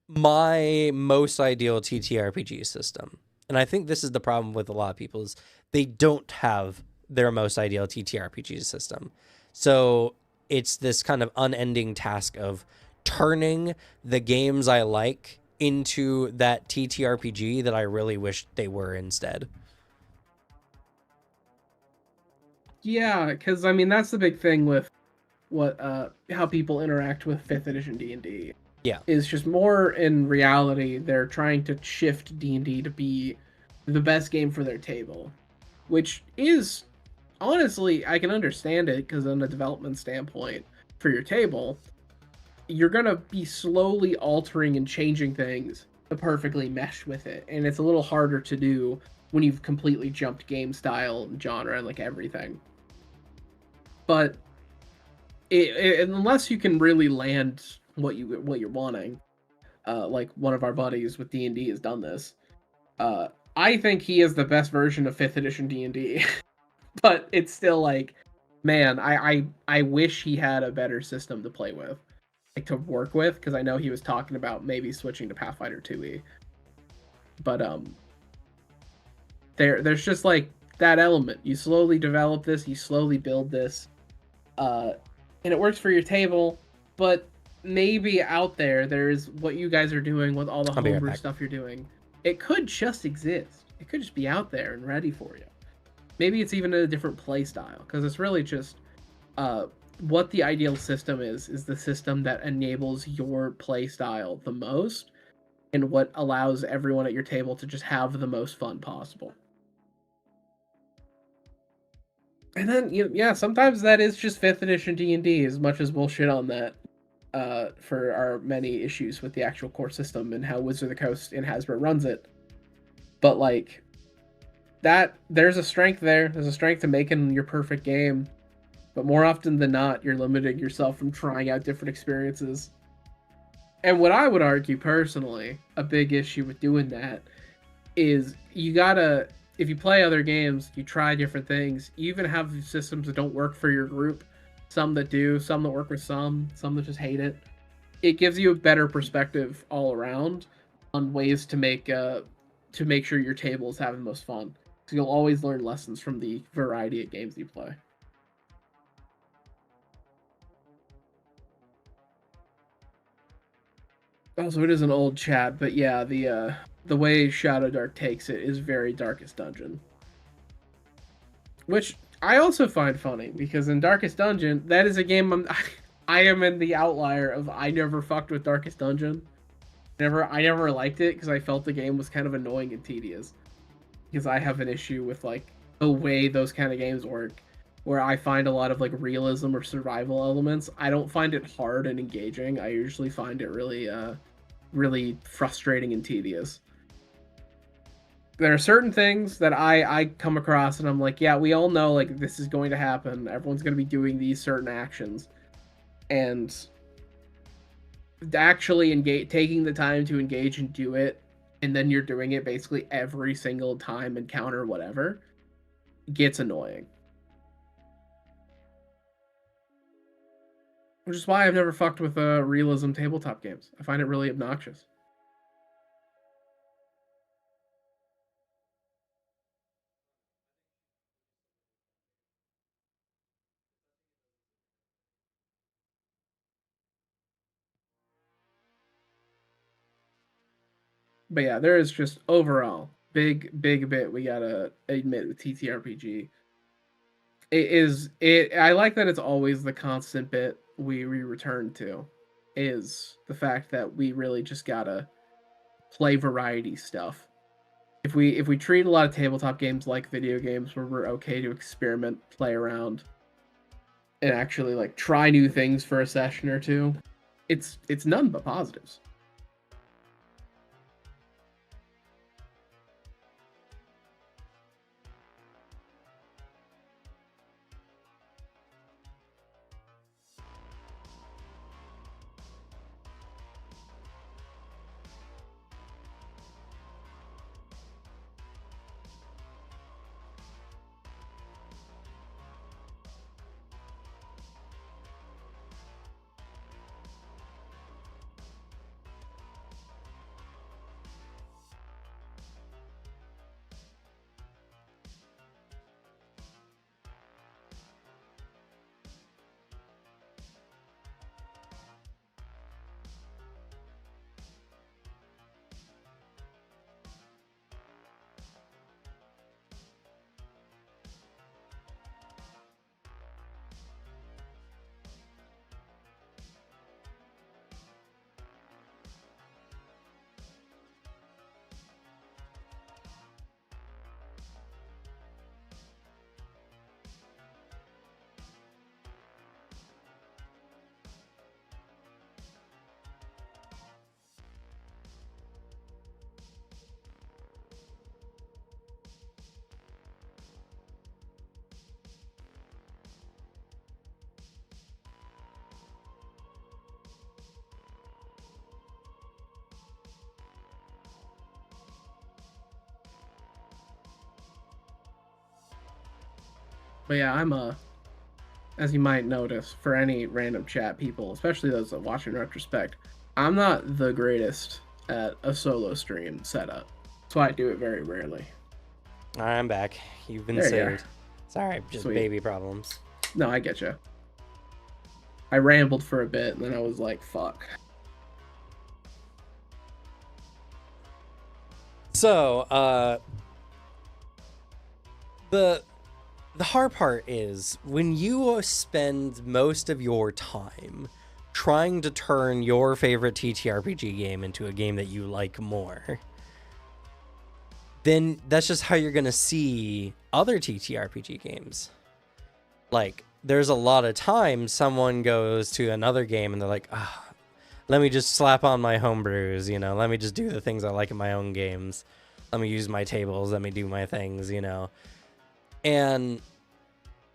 my most ideal TTRPG system. And I think this is the problem with a lot of people is they don't have their most ideal TTRPG system. So it's this kind of unending task of turning the games I like into that TTRPG that I really wish they were instead. Yeah, because I mean that's the big thing with what how people interact with 5th edition D&D. Yeah. Is just more in reality they're trying to shift D&D to be the best game for their table, which is honestly I can understand it because on a development standpoint for your table, you're going to be slowly altering and changing things to perfectly mesh with it, and it's a little harder to do when you've completely jumped game style and genre and like everything. But unless you can really land what you're wanting, like one of our buddies with D&D has done this. I think he is the best version of 5th edition D&D, but it's still like, man, I wish he had a better system to play with, like to work with, because I know he was talking about maybe switching to Pathfinder 2e. But there's just like that element. You slowly develop this, you slowly build this, and it works for your table, but maybe out there's what you guys are doing with all the homebrew stuff you're doing. It could just exist. It could just be out there and ready for you. Maybe it's even a different play style, because it's really just what the ideal system is the system that enables your play style the most and what allows everyone at your table to just have the most fun possible. And then, yeah, sometimes that is just 5th edition D&D, as much as we'll shit on that for our many issues with the actual core system and how Wizard of the Coast and Hasbro runs it. But, like, that, there's a strength there. There's a strength to making your perfect game. But more often than not, you're limiting yourself from trying out different experiences. And what I would argue, personally, a big issue with doing that is you gotta... If you play other games, you try different things. You even have systems that don't work for your group. Some that do, some that work with some that just hate it. It gives you a better perspective all around on ways to make sure your table is having the most fun. So you'll always learn lessons from the variety of games you play. Oh, so it is an old chat, but yeah, the way Shadow Dark takes it is very Darkest Dungeon, which I also find funny because in Darkest Dungeon, that is a game I am in the outlier of I never fucked with Darkest Dungeon. I never liked it because I felt the game was kind of annoying and tedious. Because I have an issue with like the way those kind of games work, where I find a lot of like realism or survival elements. I don't find it hard and engaging. I usually find it really frustrating and tedious. There are certain things that I come across and I'm like, yeah, we all know like this is going to happen. Everyone's going to be doing these certain actions, and actually engage, taking the time to engage and do it, and then you're doing it basically every single time encounter whatever gets annoying. Which is why I've never fucked with realism tabletop games. I find it really obnoxious. But yeah, there is just overall big bit we gotta admit with TTRPG. It is it. I like that it's always the constant bit we return to, is the fact that we really just gotta play variety stuff. If we treat a lot of tabletop games like video games where we're okay to experiment, play around, and actually like try new things for a session or two, it's none but positives. But yeah, I'm a, as you might notice, for any random chat people, especially those that watch in retrospect, I'm not the greatest at a solo stream setup. That's why I do it very rarely. I'm back. You've been There you saved. Sorry, just Sweet. baby problems. No, I get you. I rambled for a bit, and then I was like, "Fuck." So, the hard part is when you spend most of your time trying to turn your favorite TTRPG game into a game that you like more, then that's just how you're going to see other TTRPG games. Like, there's a lot of times someone goes to another game and they're like, ah, let me just slap on my homebrews, you know, let me just do the things I like in my own games. Let me use my tables, let me do my things, you know. And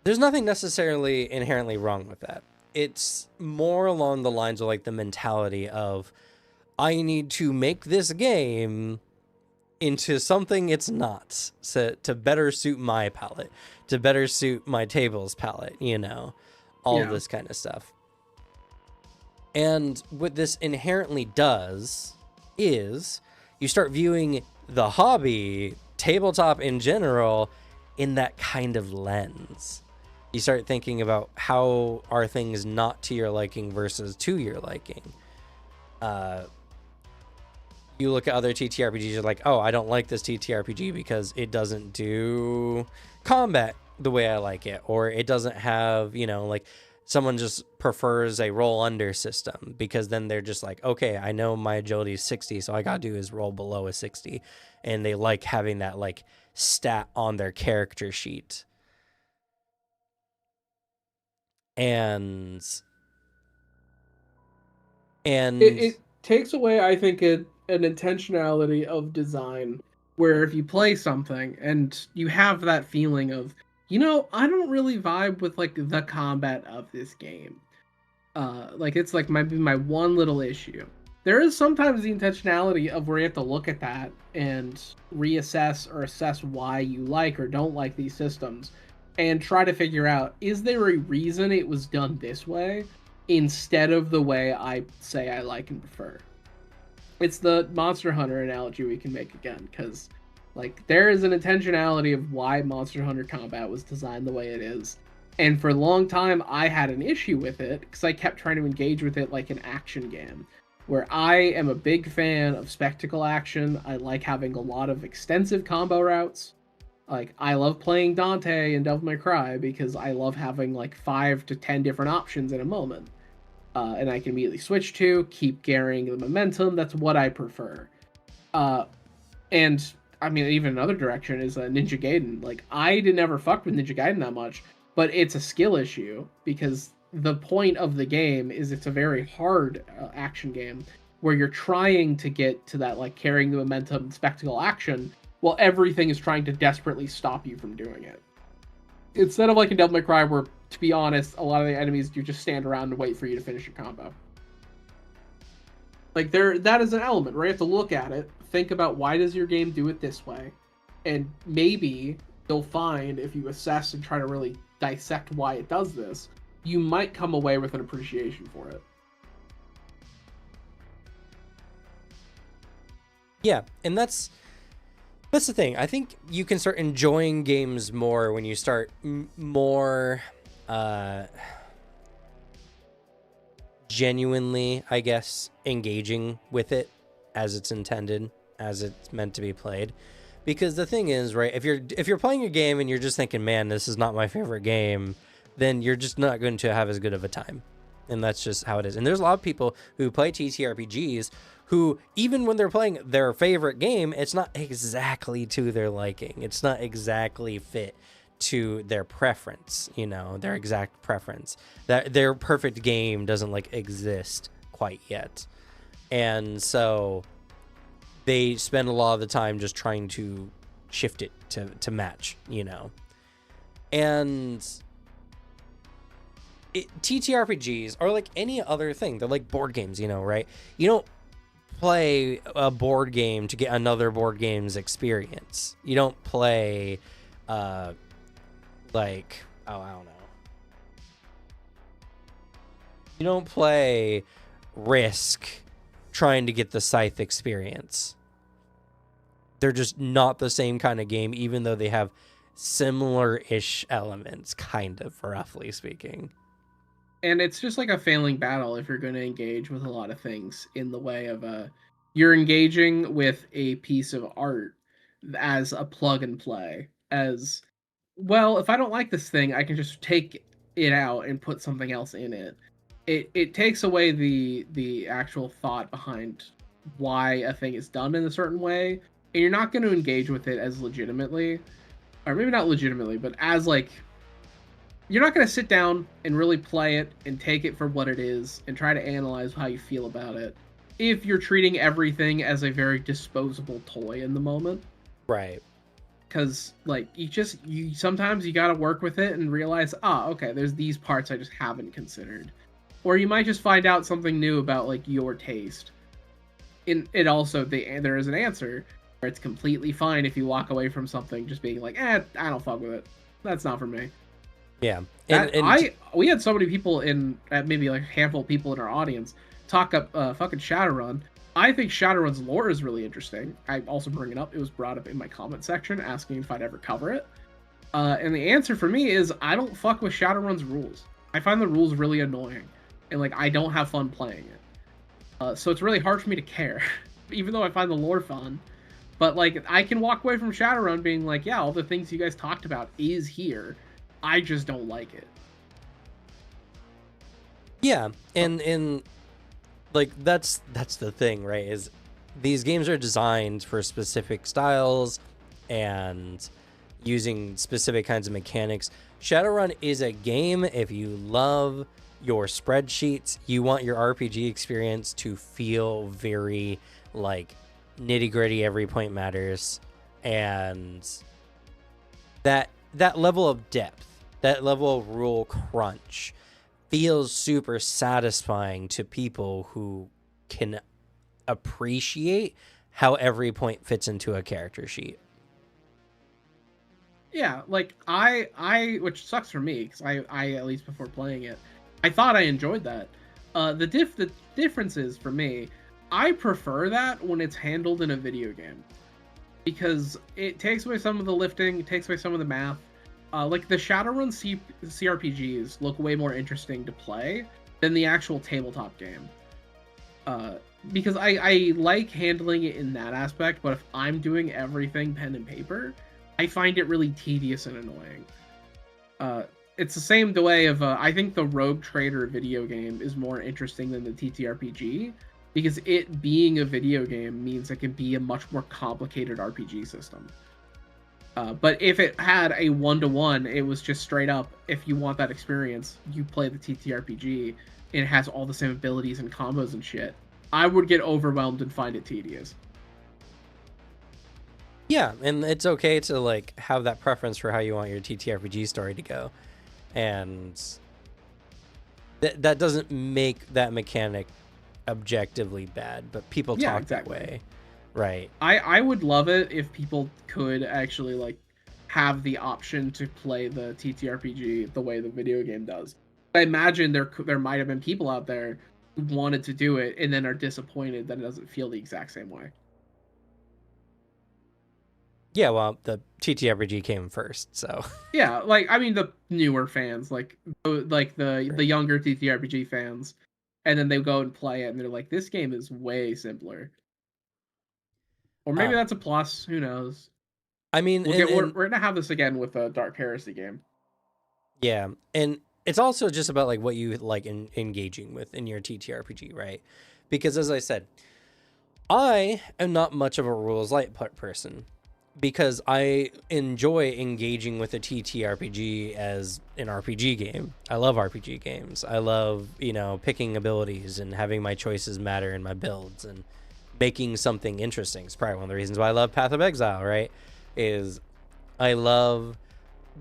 there's nothing necessarily inherently wrong with that. It's more along the lines of like the mentality of, I need to make this game into something it's not, so to better suit my palette, to better suit my tables palette, you know, all Yeah. this kind of stuff. And what this inherently does is you start viewing the hobby, tabletop in general, in that kind of lens. You start thinking about how are things not to your liking versus to your liking. you look at other TTRPGs, you're like, oh, I don't like this TTRPG because it doesn't do combat the way I like it, or it doesn't have, like someone just prefers a roll under system, because then they're just like, okay, I know my agility is 60, so I gotta do is roll below a 60, and they like having that like stat on their character sheet. And It takes away, I think, an intentionality of design, where if you play something and you have that feeling of, I don't really vibe with like the combat of this game. Like it's like might be my one little issue. There is sometimes the intentionality of where you have to look at that and reassess or assess why you like or don't like these systems, and try to figure out, is there a reason it was done this way instead of the way I say I like and prefer. It's the Monster Hunter analogy we can make again, because like there is an intentionality of why Monster Hunter combat was designed the way it is. And for a long time, I had an issue with it because I kept trying to engage with it like an action game, where I am a big fan of spectacle action. I like having a lot of extensive combo routes. Like, I love playing Dante in Devil May Cry because I love having like 5 to 10 different options in a moment. And I can immediately switch to, keep carrying the momentum. That's what I prefer. And I mean, even another direction is Ninja Gaiden. Like, I didn't ever fuck with Ninja Gaiden that much, but it's a skill issue because the point of the game is it's a very hard action game where you're trying to get to that like carrying the momentum and spectacle action while everything is trying to desperately stop you from doing it. Instead of like in Devil May Cry where, to be honest, a lot of the enemies do just stand around and wait for you to finish your combo. Like that is an element where you have to look at it, think about why does your game do it this way, and maybe you'll find if you assess and try to really dissect why it does this, you might come away with an appreciation for it. Yeah, and that's the thing. I think you can start enjoying games more when you start more genuinely, I guess, engaging with it as it's intended, as it's meant to be played. Because the thing is, right, if you're playing a game and you're just thinking, man, this is not my favorite game, then you're just not going to have as good of a time. And that's just how it is. And there's a lot of people who play TTRPGs who, even when they're playing their favorite game, it's not exactly to their liking. It's not exactly fit to their preference, their exact preference. That their perfect game doesn't like exist quite yet. And so they spend a lot of the time just trying to shift it to match, And TTRPGs are like any other thing. They're like board games, right? You don't play a board game to get another board game's experience. You don't play I don't know. You don't play Risk trying to get the Scythe experience. They're just not the same kind of game, even though they have similar-ish elements, kind of, roughly speaking. And it's just like a failing battle if you're going to engage with a lot of things in the way of you're engaging with a piece of art as a plug and play. As, well, if I don't like this thing, I can just take it out and put something else in it. It takes away the actual thought behind why a thing is done in a certain way, and you're not going to engage with it as legitimately, or maybe not legitimately, but as like, you're not going to sit down and really play it and take it for what it is and try to analyze how you feel about it if you're treating everything as a very disposable toy in the moment. Right. Because like you sometimes you got to work with it and realize, okay, there's these parts I just haven't considered. Or you might just find out something new about like your taste. It also, there is an answer where it's completely fine if you walk away from something just being like, I don't fuck with it. That's not for me. Yeah. We had so many people maybe like a handful of people in our audience talk up fucking Shadowrun. I think Shadowrun's lore is really interesting. I also bring it up. It was brought up in my comment section asking if I'd ever cover it. And the answer for me is I don't fuck with Shadowrun's rules. I find the rules really annoying. And like I don't have fun playing it. So it's really hard for me to care. even though I find the lore fun. But like, I can walk away from Shadowrun being like, yeah, all the things you guys talked about is here. I just don't like it. Yeah, and like that's the thing, right? Is these games are designed for specific styles and using specific kinds of mechanics. Shadowrun is a game if you love your spreadsheets, you want your RPG experience to feel very like nitty-gritty, every point matters, and that level of depth, that level of rule crunch feels super satisfying to people who can appreciate how every point fits into a character sheet. Yeah, like which sucks for me because I at least before playing it, I thought I enjoyed that. The difference is for me, I prefer that when it's handled in a video game because it takes away some of the lifting, it takes away some of the math. Like the Shadowrun CRPGs look way more interesting to play than the actual tabletop game. Because I like handling it in that aspect, but if I'm doing everything pen and paper, I find it really tedious and annoying. It's the same way of I think the Rogue Trader video game is more interesting than the TTRPG because it being a video game means it can be a much more complicated RPG system. But if it had a 1-to-1, it was just straight up, if you want that experience, you play the TTRPG, and it has all the same abilities and combos and shit. I would get overwhelmed and find it tedious. Yeah, and it's okay to like have that preference for how you want your TTRPG story to go. And that doesn't make that mechanic objectively bad, but people talk exactly. that way. Right. I would love it if people could actually like have the option to play the TTRPG the way the video game does. I imagine there might have been people out there who wanted to do it and then are disappointed that it doesn't feel the exact same way. Yeah, well, the TTRPG came first, so Yeah, like I mean the newer fans, like the younger TTRPG fans, and then they go and play it and they're like, this game is way simpler. Or maybe that's a plus. Who knows? I mean, We're gonna have this again with a Dark Heresy game. Yeah, and it's also just about like what you like engaging with in your TTRPG, right? Because as I said, I am not much of a rules light person because I enjoy engaging with a TTRPG as an RPG game. I love RPG games. I love, picking abilities and having my choices matter in my builds and making something interesting. It's probably one of the reasons why I love Path of Exile, right? Is I love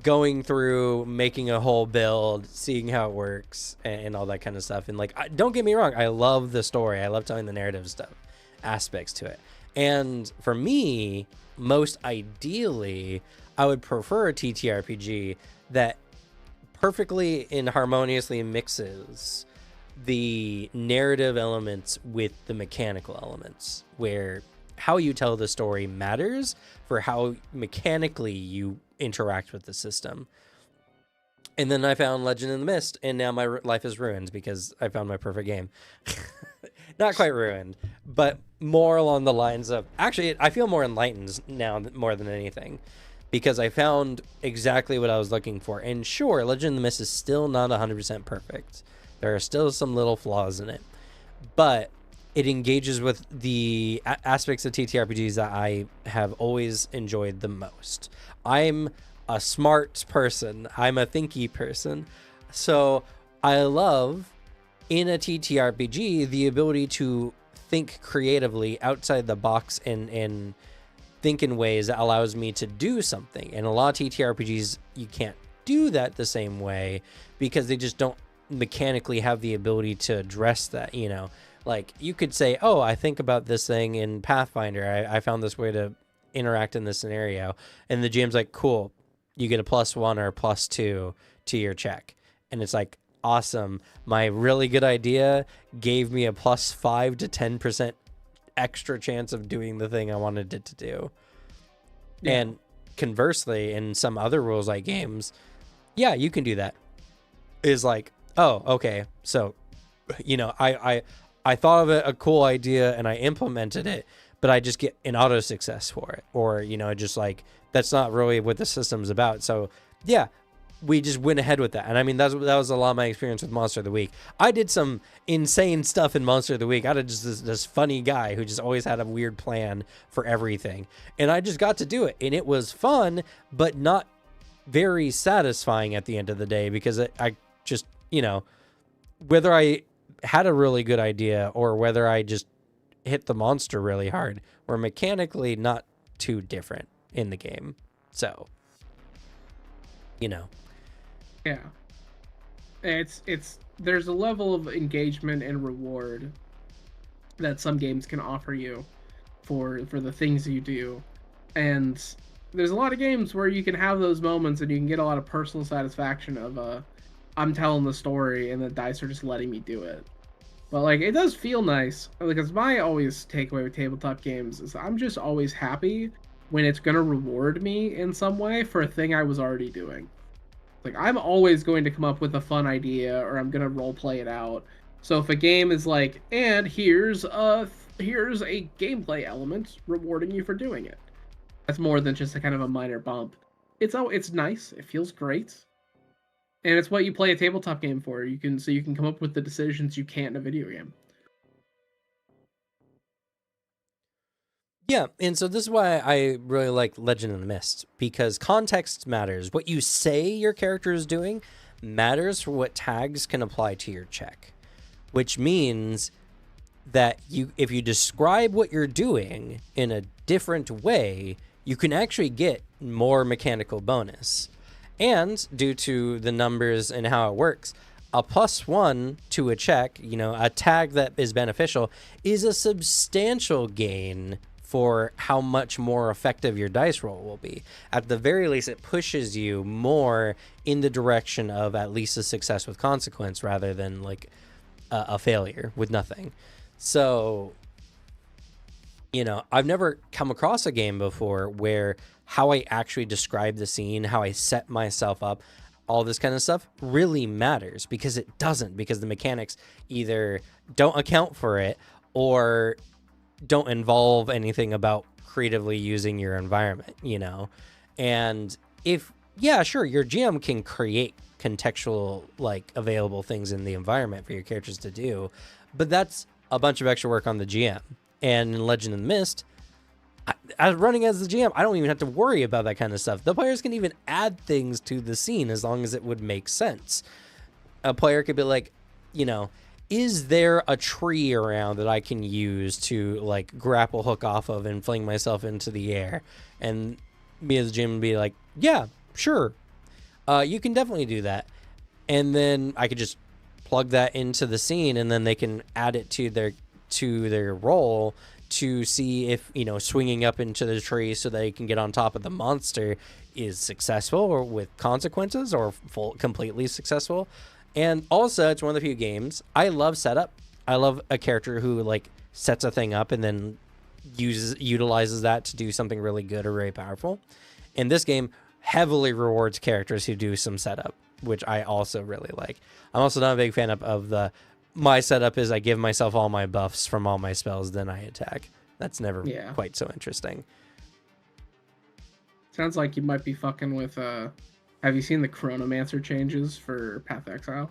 going through, making a whole build, seeing how it works and all that kind of stuff. And like, don't get me wrong, I love the story. I love telling the narrative stuff, aspects to it. And for me, most ideally, I would prefer a TTRPG that perfectly and harmoniously mixes the narrative elements with the mechanical elements, where how you tell the story matters for how mechanically you interact with the system. And then I found Legend in the Mist, and now my life is ruined because I found my perfect game. Not quite ruined, but more along the lines of, actually, I feel more enlightened now more than anything, because I found exactly what I was looking for. And sure, Legend in the Mist is still not 100% perfect. There are still some little flaws in it, but it engages with the aspects of TTRPGs that I have always enjoyed the most. I'm a smart person. I'm a thinky person. So I love in a TTRPG the ability to think creatively outside the box and think in ways that allows me to do something. And a lot of TTRPGs, you can't do that the same way because they just don't mechanically have the ability to address that, Like, you could say, oh, I think about this thing in Pathfinder. I found this way to interact in this scenario. And the GM's like, cool, you get a +1 or a +2 to your check. And it's like, awesome. My really good idea gave me a +5 to 10% extra chance of doing the thing I wanted it to do. Yeah. And conversely, in some other rules like games, yeah, you can do that. Is like, oh, okay, so, I thought of a cool idea and I implemented it, but I just get an auto success for it, or just like that's not really what the system's about. So yeah, we just went ahead with that. And I mean, that was a lot of my experience with Monster of the Week. I did some insane stuff in Monster of the Week. I had just this funny guy who just always had a weird plan for everything. And I just got to do it. And it was fun, but not very satisfying at the end of the day, because I just, whether I had a really good idea or whether I just hit the monster really hard, were mechanically not too different in the game. So, Yeah. It's there's a level of engagement and reward that some games can offer you for the things you do. And there's a lot of games where you can have those moments and you can get a lot of personal satisfaction of I'm telling the story and the dice are just letting me do it. But like, it does feel nice, because my always takeaway with tabletop games is I'm just always happy when it's gonna reward me in some way for a thing I was already doing. Like, I'm always going to come up with a fun idea, or I'm gonna role play it out. So if a game is like, and here's a gameplay element rewarding you for doing it, that's more than just a kind of a minor bump. It's nice. It feels great, and it's what you play a tabletop game for. You can come up with the decisions you can't in a video game. Yeah, and so this is why I really like Legend of the Mist, because context matters. What you say your character is doing matters for what tags can apply to your check, which means that if you describe what you're doing in a different way, you can actually get more mechanical bonus. And due to the numbers and how it works, a +1 to a check, a tag that is beneficial, is a substantial gain for how much more effective your dice roll will be. At the very least, it pushes you more in the direction of at least a success with consequence, rather than like a failure with nothing. So, I've never come across a game before where how I actually describe the scene, how I set myself up, all this kind of stuff really matters, because it doesn't, because the mechanics either don't account for it or don't involve anything about creatively using your environment, And sure, your GM can create contextual, like, available things in the environment for your characters to do, but that's a bunch of extra work on the GM. And in Legend of the Mist, as running as the GM, I don't even have to worry about that kind of stuff. The players can even add things to the scene as long as it would make sense. A player could be like, is there a tree around that I can use to like grapple hook off of and fling myself into the air? And me as a GM would be like, yeah, sure. You can definitely do that. And then I could just plug that into the scene, and then they can add it to their roll to see if, swinging up into the tree so they can get on top of the monster is successful or with consequences, or completely successful. And also, it's one of the few games I love setup. I love a character who like sets a thing up and then utilizes that to do something really good or very powerful. And this game heavily rewards characters who do some setup, which I also really like. I'm also not a big fan of my setup is I give myself all my buffs from all my spells, then I attack. That's never quite so interesting. Sounds like you might be fucking with have you seen the Chronomancer changes for Path of Exile?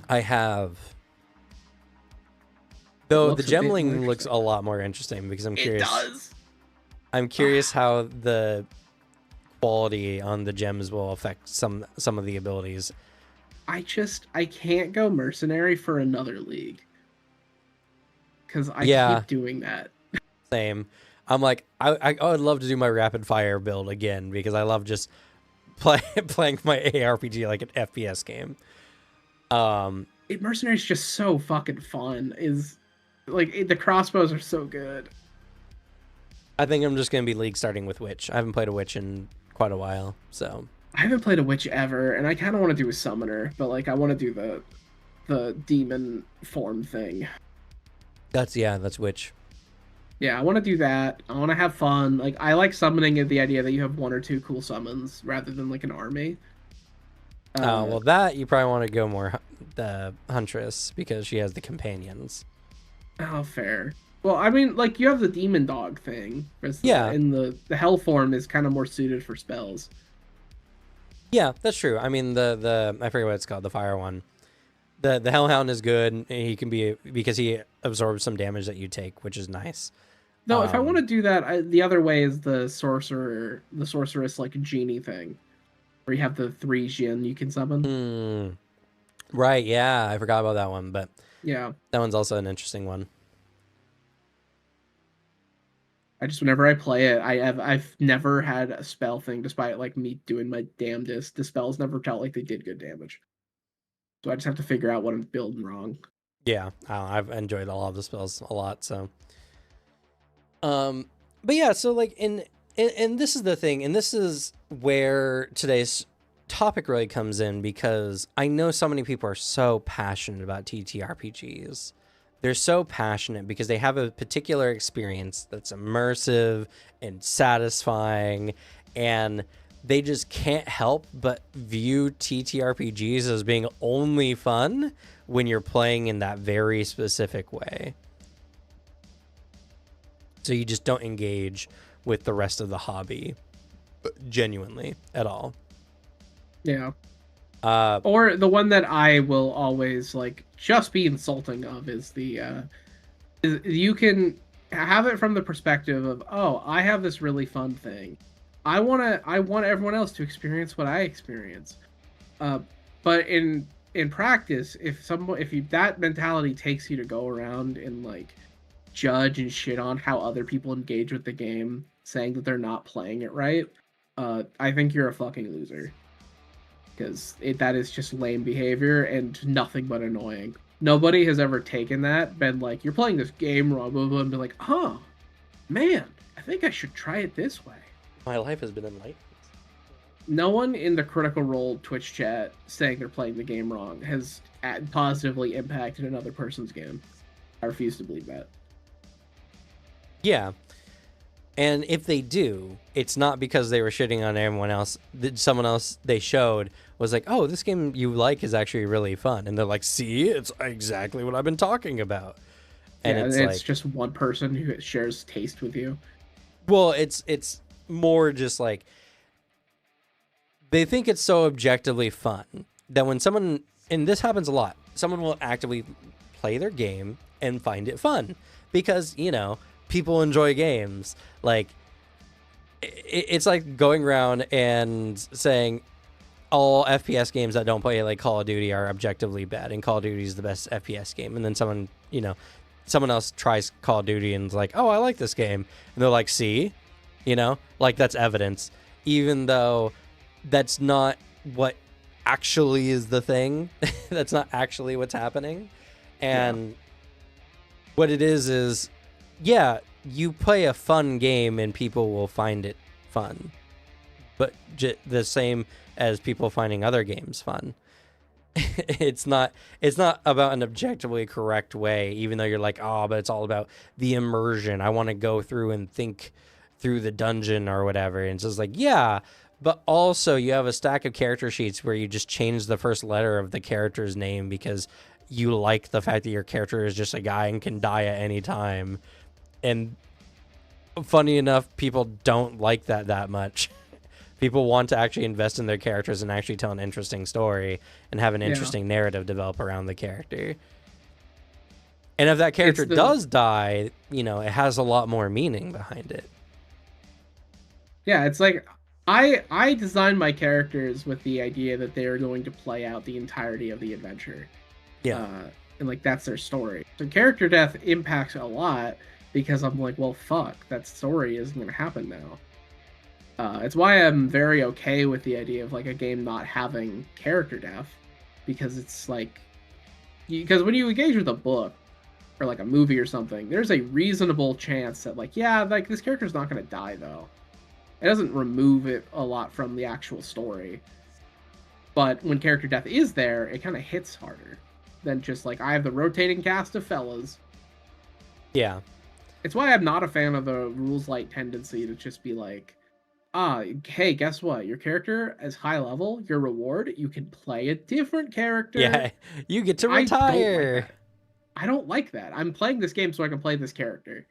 I have. Though the gemling looks a lot more interesting, because I'm curious. It does. I'm curious how the quality on the gems will affect some of the abilities. I can't go mercenary for another league, because I keep doing that. Same. I'm like, I would love to do my rapid fire build again, because I love just playing my ARPG like an FPS game. Mercenary's just so fucking fun. The crossbows are so good. I think I'm just gonna be league starting with Witch. I haven't played a Witch in quite a while, so. I haven't played a Witch ever, and I kind of want to do a Summoner, but like I want to do the demon form thing. That's Witch. Yeah, I want to do that. I want to have fun. Like, I like summoning, the idea that you have one or two cool summons rather than like an army. Oh, Uh, well, that you probably want to go more the Huntress because she has the companions. oh, fair. Well, I mean, like you have the demon dog thing, whereas Yeah, the hell form is kind of more suited for spells. yeah, that's true. I mean, the I forget what it's called, the fire one. The Hellhound is good. And he can be because he absorbs some damage that you take, which is nice. No, if I want Um, to do that, the other way is the sorceress like genie thing, where you have the three Jin you can summon. hmm, right, yeah, I forgot about that one, but Yeah, that one's also an interesting one. I just whenever I play it, I've never had a spell thing, despite like me doing my damnedest. The spells never felt like they did good damage, so I just have to figure out what I'm building wrong. Yeah, I've enjoyed all of the spells a lot. So, um, but yeah, so like and this is the thing, and this is where today's topic really comes in because I know so many people are so passionate about TTRPGs. They're so passionate because they have a particular experience that's immersive and satisfying, and they just can't help but view TTRPGs as being only fun when you're playing in that very specific way. So you just don't engage with the rest of the hobby genuinely at all. Yeah. Uh, Or the one that I will always like just be insulting of is you can have it from the perspective of, oh, I have this really fun thing. I want everyone else to experience what I experience. Uh, but in practice, if you that mentality takes you to go around and like judge and shit on how other people engage with the game, saying that they're not playing it right, I think you're a fucking loser because that is just lame behavior and nothing but annoying. Nobody has ever taken that, been like, "You're playing this game wrong," blah, blah, blah, and be like, "Oh, man, I think I should try it this way." my life has been enlightened. No one in the Critical Role Twitch chat saying they're playing the game wrong has positively impacted another person's game. I refuse to believe that. Yeah. And if they do, it's not because they were shitting on everyone else. Someone else they showed was like, oh, this game you like is actually really fun. And they're like, see, it's exactly what I've been talking about. And Yeah, it's it's like, just one person who shares taste with you. well, it's more just like they think it's so objectively fun that when someone, and this happens a lot, someone will actively play their game and find it fun because, people enjoy games. Like, it's like going around and saying all FPS games that don't play like Call of Duty are objectively bad, and Call of Duty is the best FPS game. And then someone else tries Call of Duty and is like, oh, I like this game. And they're like, see, like that's evidence, even though that's not what actually is the thing. That's not actually what's happening. And what it is, yeah, you play a fun game and people will find it fun, but the same as people finding other games fun. It's not about an objectively correct way, even though you're like, oh, but it's all about the immersion. I want to go through and think through the dungeon or whatever. And it's just like, yeah, but also you have a stack of character sheets where you just change the first letter of the character's name because you like the fact that your character is just a guy and can die at any time. And funny enough, people don't like that much. People want to actually invest in their characters and actually tell an interesting story and have an interesting narrative develop around the character. And if that character does die, it has a lot more meaning behind it. Yeah, it's like I designed my characters with the idea that they are going to play out the entirety of the adventure. Yeah. And like that's their story. So character death impacts a lot because I'm like, well, fuck, that story isn't going to happen now. It's why I'm very okay with the idea of like a game not having character death, because it's like, because when you engage with a book or like a movie or something, there's a reasonable chance that like, yeah, like this character's not going to die though. It doesn't remove it a lot from the actual story. But when character death is there, it kind of hits harder than just like, I have the rotating cast of fellas. Yeah. It's why I'm not a fan of the rules light tendency to just be like, Hey, guess what? Your character is high level. Your reward, you can play a different character. Yeah, you get to I don't like retire. that. I don't like that. I'm playing this game so I can play this character.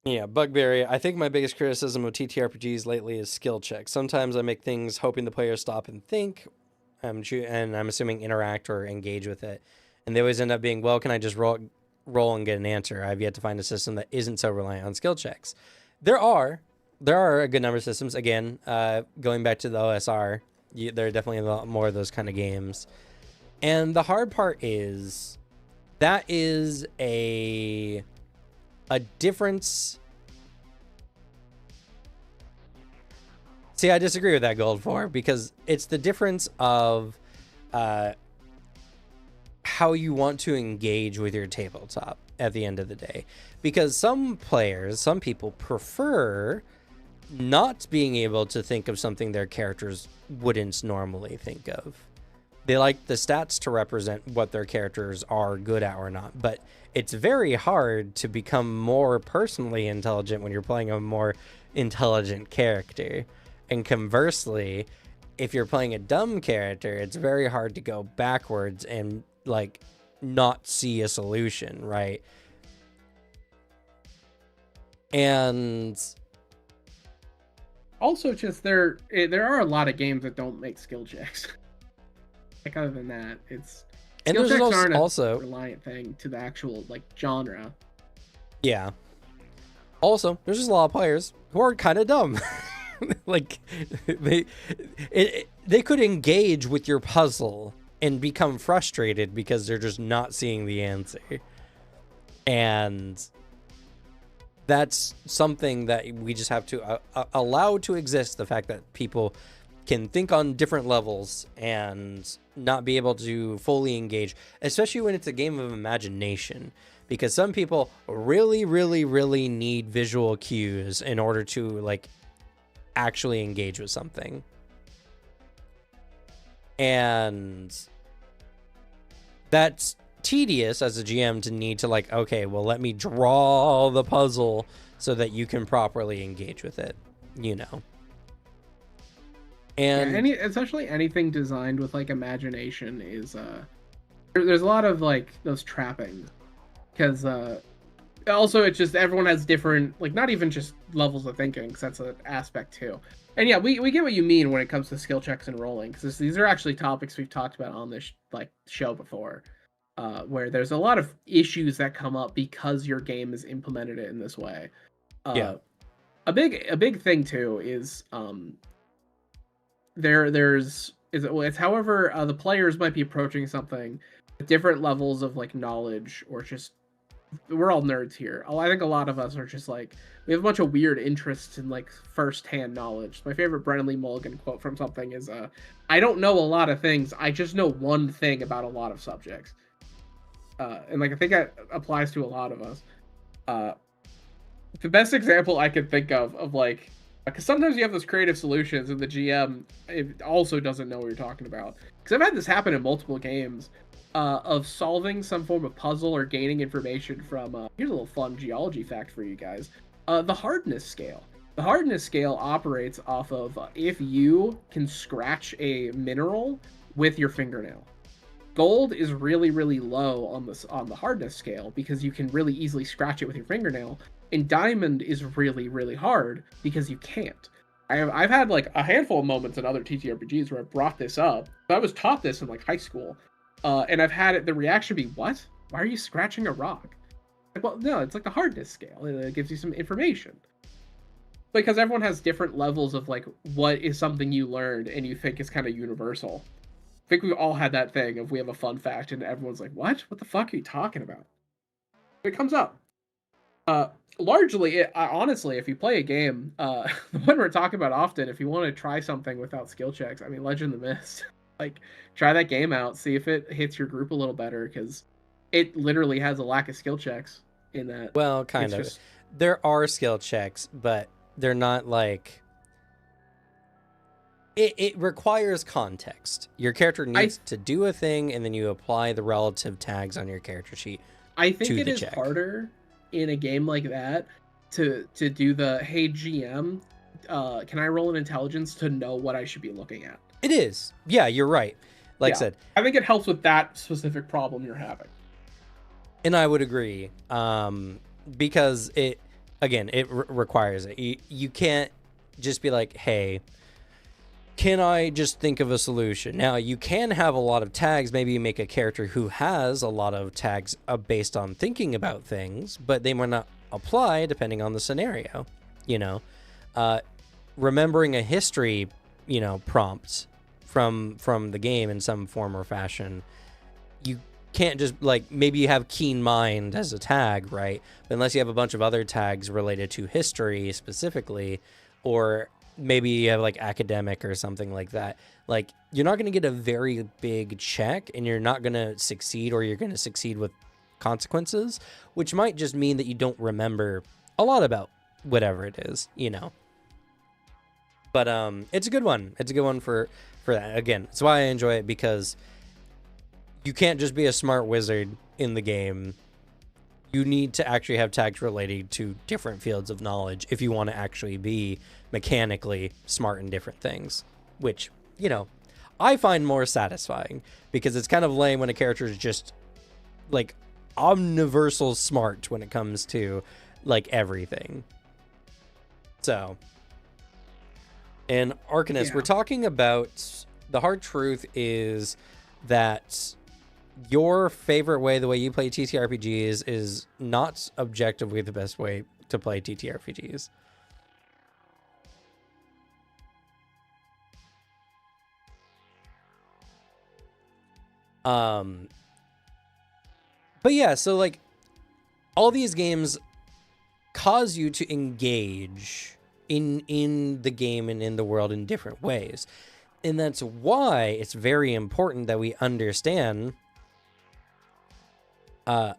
Yeah, Bugberry. I think my biggest criticism of TTRPGs lately is skill checks. Sometimes I make things hoping the players stop and think, and I'm assuming interact or engage with it, and they always end up being, well, can I just roll and get an answer? I've yet to find a system that isn't so reliant on skill checks. There are a good number of systems. Again, going back to the OSR, there are definitely a lot more of those kind of games, and the hard part is that is a difference. See, I disagree with that, Gold 4, because it's the difference of how you want to engage with your tabletop at the end of the day. Because some people prefer not being able to think of something their characters wouldn't normally think of. They like the stats to represent what their characters are good at or not, but it's very hard to become more personally intelligent when you're playing a more intelligent character. And conversely, if you're playing a dumb character, it's very hard to go backwards and like not see a solution, right? And also, just there are a lot of games that don't make skill checks. Like, other than that, it's and skill there's checks aren't also a reliant thing to the actual like genre. Yeah. Also, there's just a lot of players who are kind of dumb. Like they could engage with your puzzle and become frustrated because they're just not seeing the answer. And that's something that we just have to allow to exist, the fact that people can think on different levels and not be able to fully engage, especially when it's a game of imagination, because some people really need visual cues in order to like actually engage with something. And that's tedious as a GM to need to like, okay, well, let me draw the puzzle so that you can properly engage with it, you know. And Essentially anything designed with like imagination is there's a lot of like those trappings, because also it's just everyone has different, like, not even just levels of thinking, because that's an aspect too. And yeah, we get what you mean when it comes to skill checks and rolling, because these are actually topics we've talked about on this like show before, where there's a lot of issues that come up because your game is implemented it in this way. yeah, A big thing too is it's however the players might be approaching something with different levels of like knowledge, or just, we're all nerds here. I think a lot of us are just like, we have a bunch of weird interests in like first-hand knowledge. My favorite Brennan Lee Mulligan quote from something is, I don't know a lot of things, I just know one thing about a lot of subjects. And like, I think that applies to a lot of us. The best example I could think of like, because sometimes you have those creative solutions and the GM it also doesn't know what you're talking about. Because I've had this happen in multiple games, of solving some form of puzzle or gaining information from, here's a little fun geology fact for you guys, the hardness scale. The hardness scale operates off of if you can scratch a mineral with your fingernail. Gold is really low on the hardness scale because you can really easily scratch it with your fingernail, and diamond is really hard because you can't. I've had like a handful of moments in other TTRPGs where I brought this up. I was taught this in like high school, and I've had the reaction be, "What? Why are you scratching a rock?" Like, well, no, it's like the hardness scale. It gives you some information, because everyone has different levels of like what is something you learned and you think is kind of universal. I think we've all had that thing of we have a fun fact and everyone's like, "What? What the fuck are you talking about?" It comes up. Largely, honestly, if you play a game, the one we're talking about often, if you want to try something without skill checks, I mean, Legend of the Mist, like, try that game out, see if it hits your group a little better, because it literally has a lack of skill checks in that. well, kind of. Just... There are skill checks, but they're not like... It requires context. Your character needs to do a thing, and then you apply the relative tags on your character sheet. I think to it the is check. harder in a game like that to do the hey GM, can I roll an intelligence to know what I should be looking at? It is. Yeah, you're right. Like I Yeah, said, I think it helps with that specific problem you're having. and I would agree, because it, again, it requires it. You can't just be like, hey, can I just think of a solution? Now, you can have a lot of tags. Maybe you make a character who has a lot of tags based on thinking about things, but they might not apply depending on the scenario. You know, remembering a history, prompt from the game in some form or fashion. You can't just, like, maybe you have keen mind as a tag, right? But unless you have a bunch of other tags related to history specifically, or maybe you have like academic or something like that, like, you're not going to get a very big check, and you're not going to succeed, or you're going to succeed with consequences, which might just mean that you don't remember a lot about whatever it is, but it's a good one. It's a good one for that. Again, that's why I enjoy it, because you can't just be a smart wizard in the game. You need to actually have tags related to different fields of knowledge if you want to actually be mechanically smart in different things, which, I find more satisfying, because it's kind of lame when a character is just like omniversal smart when it comes to like everything. So, and Arcanist, we're talking about the hard truth is that your favorite way, the way you play TTRPGs, is not objectively the best way to play TTRPGs. But yeah, so like all these games cause you to engage in the game and in the world in different ways. And that's why it's very important that we understand that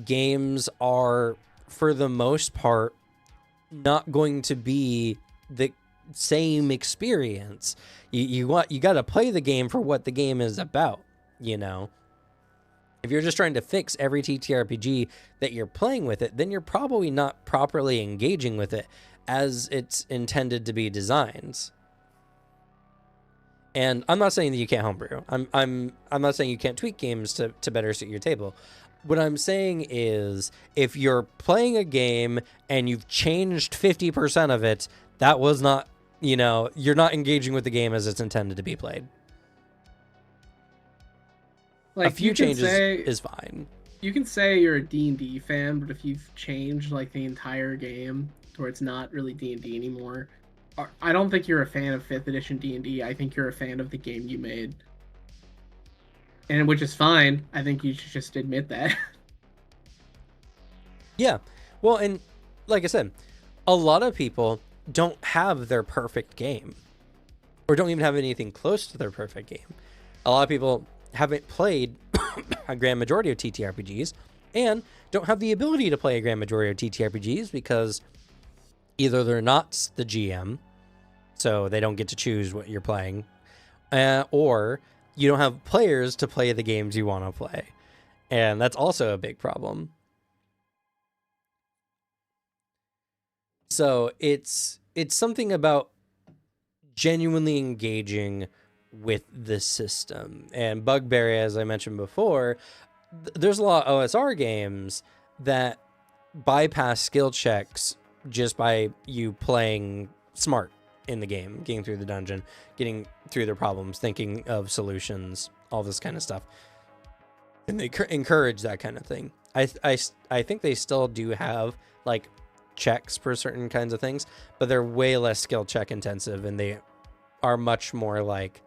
games are, for the most part, not going to be the same experience. You got to play the game for what the game is about, If you're just trying to fix every TTRPG that you're playing with it, then you're probably not properly engaging with it as it's intended to be designed. And I'm not saying that you can't homebrew. I'm not saying you can't tweak games to better suit your table. What I'm saying is, if you're playing a game and you've changed 50% of it, that was not, you're not engaging with the game as it's intended to be played. Like, a few changes is fine. You can say you're a D&D fan, but if you've changed like the entire game to where it's not really D&D anymore, I don't think you're a fan of 5th edition D&D. I think you're a fan of the game you made. And which is fine. I think you should just admit that. Yeah. Well, and like I said, a lot of people don't have their perfect game, or don't even have anything close to their perfect game. A lot of people haven't played a grand majority of TTRPGs and don't have the ability to play a grand majority of TTRPGs because either they're not the GM, so they don't get to choose what you're playing, or you don't have players to play the games you want to play. And that's also a big problem. So it's something about genuinely engaging with the system. And Bugberry, as I mentioned before, there's a lot of OSR games that bypass skill checks just by you playing smart in the game, getting through the dungeon, getting through their problems, thinking of solutions, all this kind of stuff. And they encourage that kind of thing. I think they still do have like checks for certain kinds of things, but they're way less skill check intensive, and they are much more like,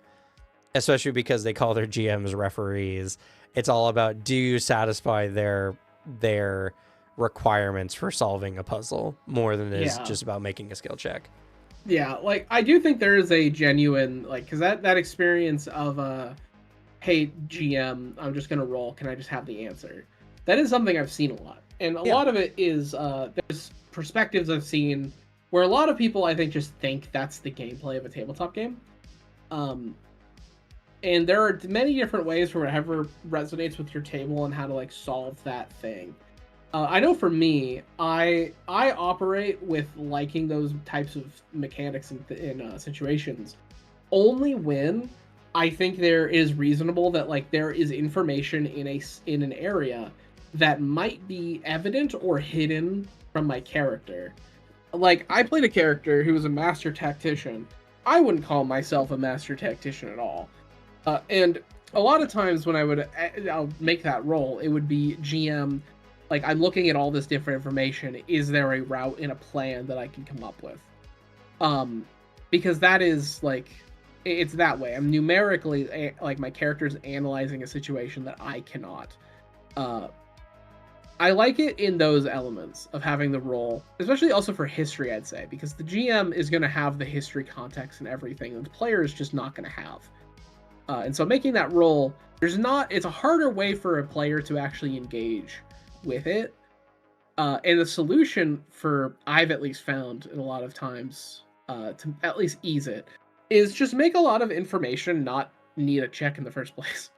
especially because they call their GMs referees, it's all about, do you satisfy their requirements for solving a puzzle more than it is just about making a skill check. Yeah, like I do think there is a genuine, like, because that experience of hey GM, I'm just gonna roll, can I just have the answer? That is something I've seen a lot, and a lot of it is there's perspectives I've seen where a lot of people, I think, just think that's the gameplay of a tabletop game. And there are many different ways for whatever resonates with your table and how to like solve that thing. I know for me, I operate with liking those types of mechanics in situations only when I think there is reasonable that like there is information in an area that might be evident or hidden from my character. Like I played a character who was a master tactician. I wouldn't call myself a master tactician at all. And a lot of times when I'll make that role, it would be GM. Like I'm looking at all this different information. Is there a route in a plan that I can come up with? Because that is like it's that way. I'm numerically like my character's analyzing a situation that I cannot. Uh, I like it in those elements of having the role, especially also for history, I'd say, because the GM is going to have the history context and everything, and the player is just not going to have. And so making that role, it's a harder way for a player to actually engage with it. And the solution I've at least found in a lot of times, to at least ease it, is just make a lot of information not need a check in the first place.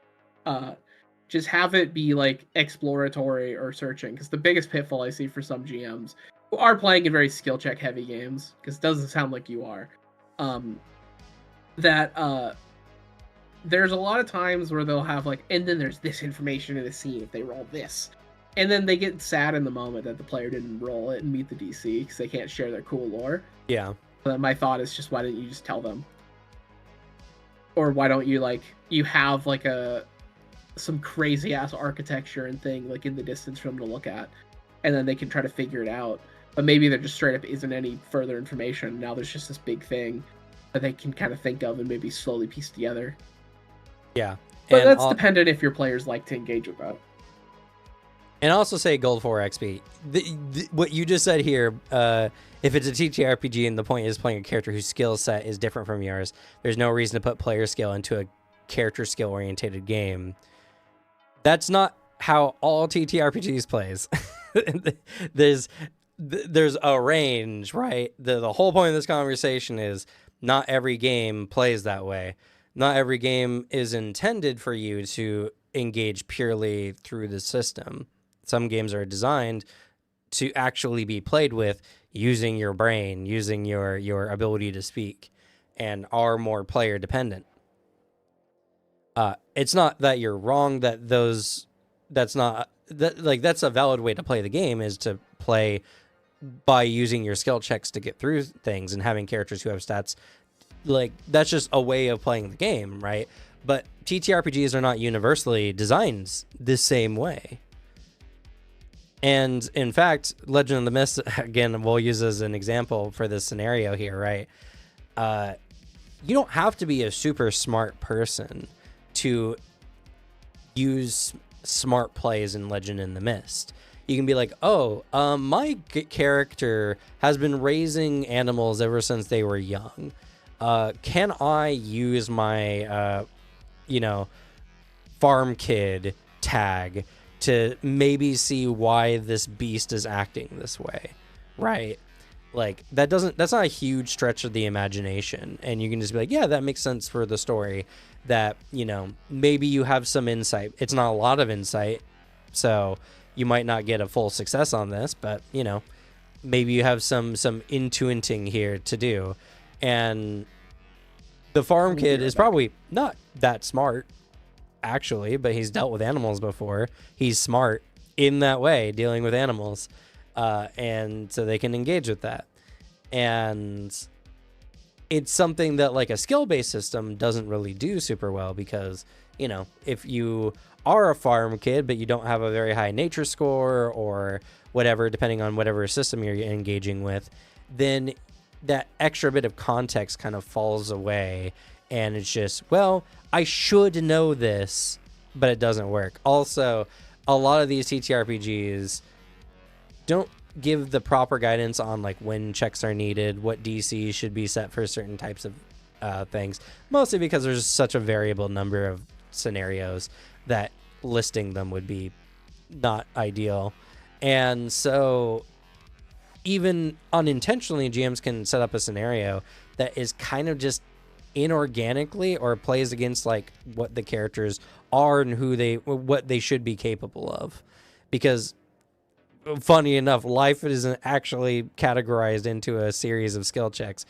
Just have it be like exploratory or searching, because the biggest pitfall I see for some GMs who are playing in very skill check heavy games, because it doesn't sound like you are, that there's a lot of times where they'll have like, and then there's this information in the scene if they roll this. And then they get sad in the moment that the player didn't roll it and meet the DC because they can't share their cool lore. Yeah. But my thought is just, why didn't you just tell them? Or why don't you you have like some crazy ass architecture and thing like in the distance for them to look at, and then they can try to figure it out. But maybe there just straight up isn't any further information. Now there's just this big thing that they can kind of think of and maybe slowly piece together. Yeah. But that's dependent if your players like to engage with that. And also say Gold 4 XP. What you just said here, if it's a TTRPG and the point is playing a character whose skill set is different from yours, there's no reason to put player skill into a character skill orientated game. That's not how all TTRPGs plays. There's a range, right? The whole point of this conversation is not every game plays that way. Not every game is intended for you to engage purely through the system. Some games are designed to actually be played with using your brain, using your ability to speak, and are more player dependent. It's not that you're wrong that that's a valid way to play the game, is to play by using your skill checks to get through things and having characters who have stats. Like, that's just a way of playing the game, right? But TTRPGs are not universally designed the same way. And in fact, Legend of the Mist, again, we'll use as an example for this scenario here, right? You don't have to be a super smart person to use smart plays in Legend in the Mist. You can be like, oh, my character has been raising animals ever since they were young. Can I use my, farm kid tag to maybe see why this beast is acting this way, right? Like, that's not a huge stretch of the imagination. And you can just be like, yeah, that makes sense for the story, that, maybe you have some insight. It's not a lot of insight, so you might not get a full success on this, but, maybe you have some intuiting here to do. And the farm kid is probably not that smart, actually, but he's dealt with animals before. He's smart in that way, dealing with animals, and so they can engage with that. And it's something that like a skill-based system doesn't really do super well, because if you are a farm kid but you don't have a very high nature score or whatever, depending on whatever system you're engaging with, then that extra bit of context kind of falls away, and it's just, well, I should know this, but it doesn't work. Also, a lot of these TTRPGs don't give the proper guidance on like when checks are needed, what DC should be set for certain types of things, mostly because there's such a variable number of scenarios that listing them would be not ideal. And so even unintentionally, GMs can set up a scenario that is kind of just inorganically or plays against like what the characters are and what they should be capable of. Because funny enough, life isn't actually categorized into a series of skill checks.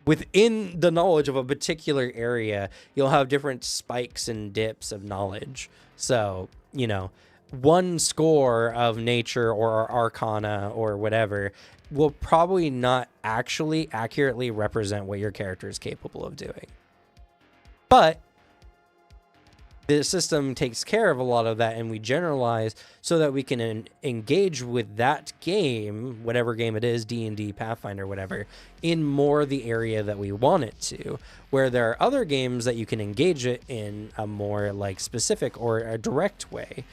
Within the knowledge of a particular area, you'll have different spikes and dips of knowledge. So, one score of nature or arcana or whatever will probably not actually accurately represent what your character is capable of doing. But the system takes care of a lot of that, and we generalize so that we can engage with that game, whatever game it is, D&D, Pathfinder, whatever, in more the area that we want it to. Where there are other games that you can engage it in a more like specific or a direct way.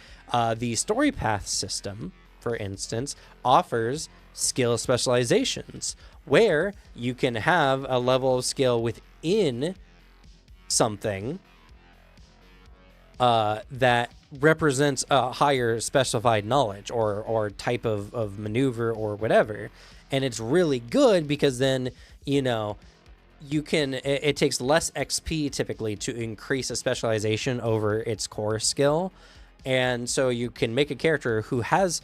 The story path system, for instance, offers skill specializations where you can have a level of skill within something that represents a higher specified knowledge or type of maneuver or whatever. And it's really good because then, you can, it takes less XP typically to increase a specialization over its core skill. And so you can make a character who has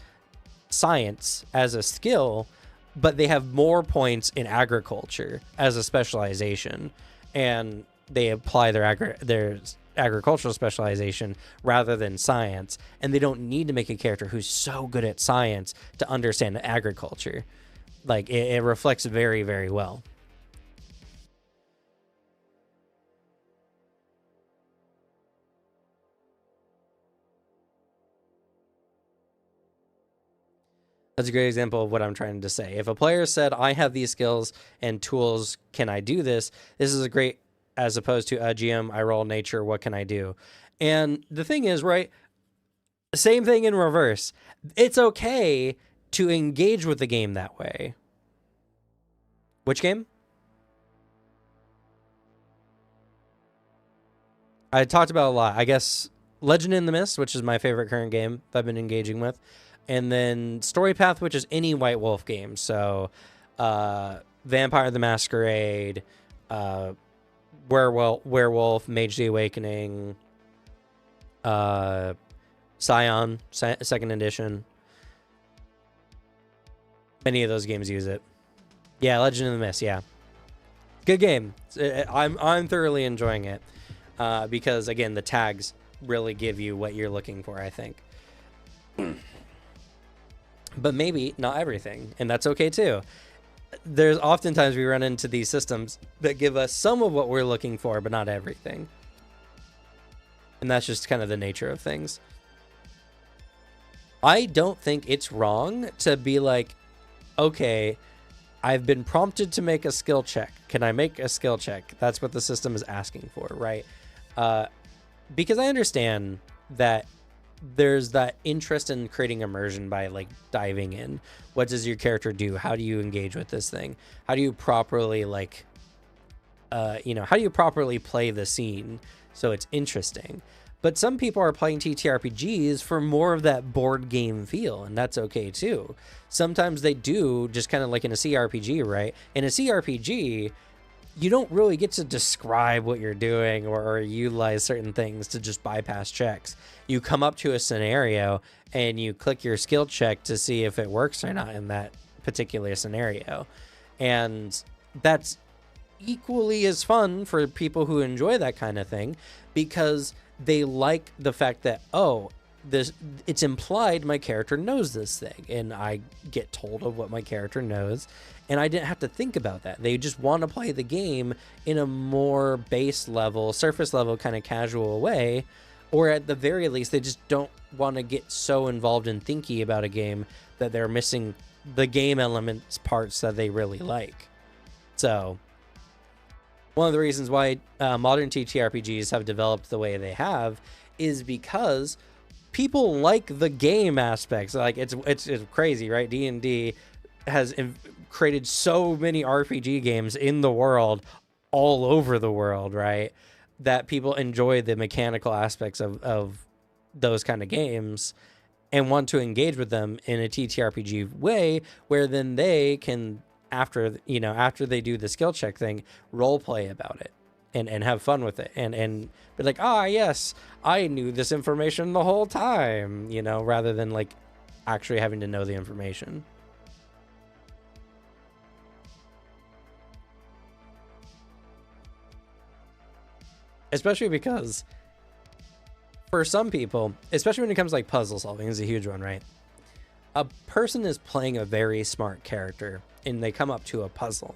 science as a skill, but they have more points in agriculture as a specialization, and they apply their agricultural specialization rather than science, and they don't need to make a character who's so good at science to understand agriculture. Like it reflects very, very well. That's a great example of what I'm trying to say. If a player said, I have these skills and tools, can I do this? This is a great, as opposed to GM, I roll nature, what can I do? And the thing is, right, same thing in reverse. It's okay to engage with the game that way. Which game? I talked about a lot. I guess Legend in the Mist, which is my favorite current game that I've been engaging with. And then Story Path, which is any White Wolf game. So Vampire the Masquerade, Werewolf, Mage the Awakening, Scion, second edition. Many of those games use it. Yeah, Legend of the Mist, yeah. Good game. I'm thoroughly enjoying it. Because, again, the tags really give you what you're looking for, I think. But maybe not everything, and that's okay too. There's oftentimes we run into these systems that give us some of what we're looking for, but not everything. And that's just kind of the nature of things. I don't think it's wrong to be like, okay, I've been prompted to make a skill check. Can I make a skill check? That's what the system is asking for, right? Because I understand that there's that interest in creating immersion by like diving in. What does your character do? How do you engage with this thing? How do you properly like, how do you properly play the scene so it's interesting? But some people are playing TTRPGs for more of that board game feel, and that's okay too. Sometimes they do, just kind of like in a CRPG, right? In a CRPG, you don't really get to describe what you're doing or utilize certain things to just bypass checks. You come up to a scenario and you click your skill check to see if it works or not in that particular scenario. And that's equally as fun for people who enjoy that kind of thing, because they like the fact that, oh, it's implied my character knows this thing, and I get told of what my character knows, and I didn't have to think about that. They just want to play the game in a more base level, surface level kind of casual way, or at the very least, they just don't want to get so involved in thinking about a game that they're missing the game elements parts that they really like. So one of the reasons why modern TTRPGs have developed the way they have is because people like the game aspects. Like it's crazy, right? D&D has created so many RPG games in the world, all over the world, right? That people enjoy the mechanical aspects of those kind of games and want to engage with them in a TTRPG way, where then they can, after they do the skill check thing, role play about it and have fun with it and be like, yes, I knew this information the whole time, rather than like actually having to know the information. Especially because for some people, especially when it comes to like puzzle solving, is a huge one, right? A person is playing a very smart character and they come up to a puzzle.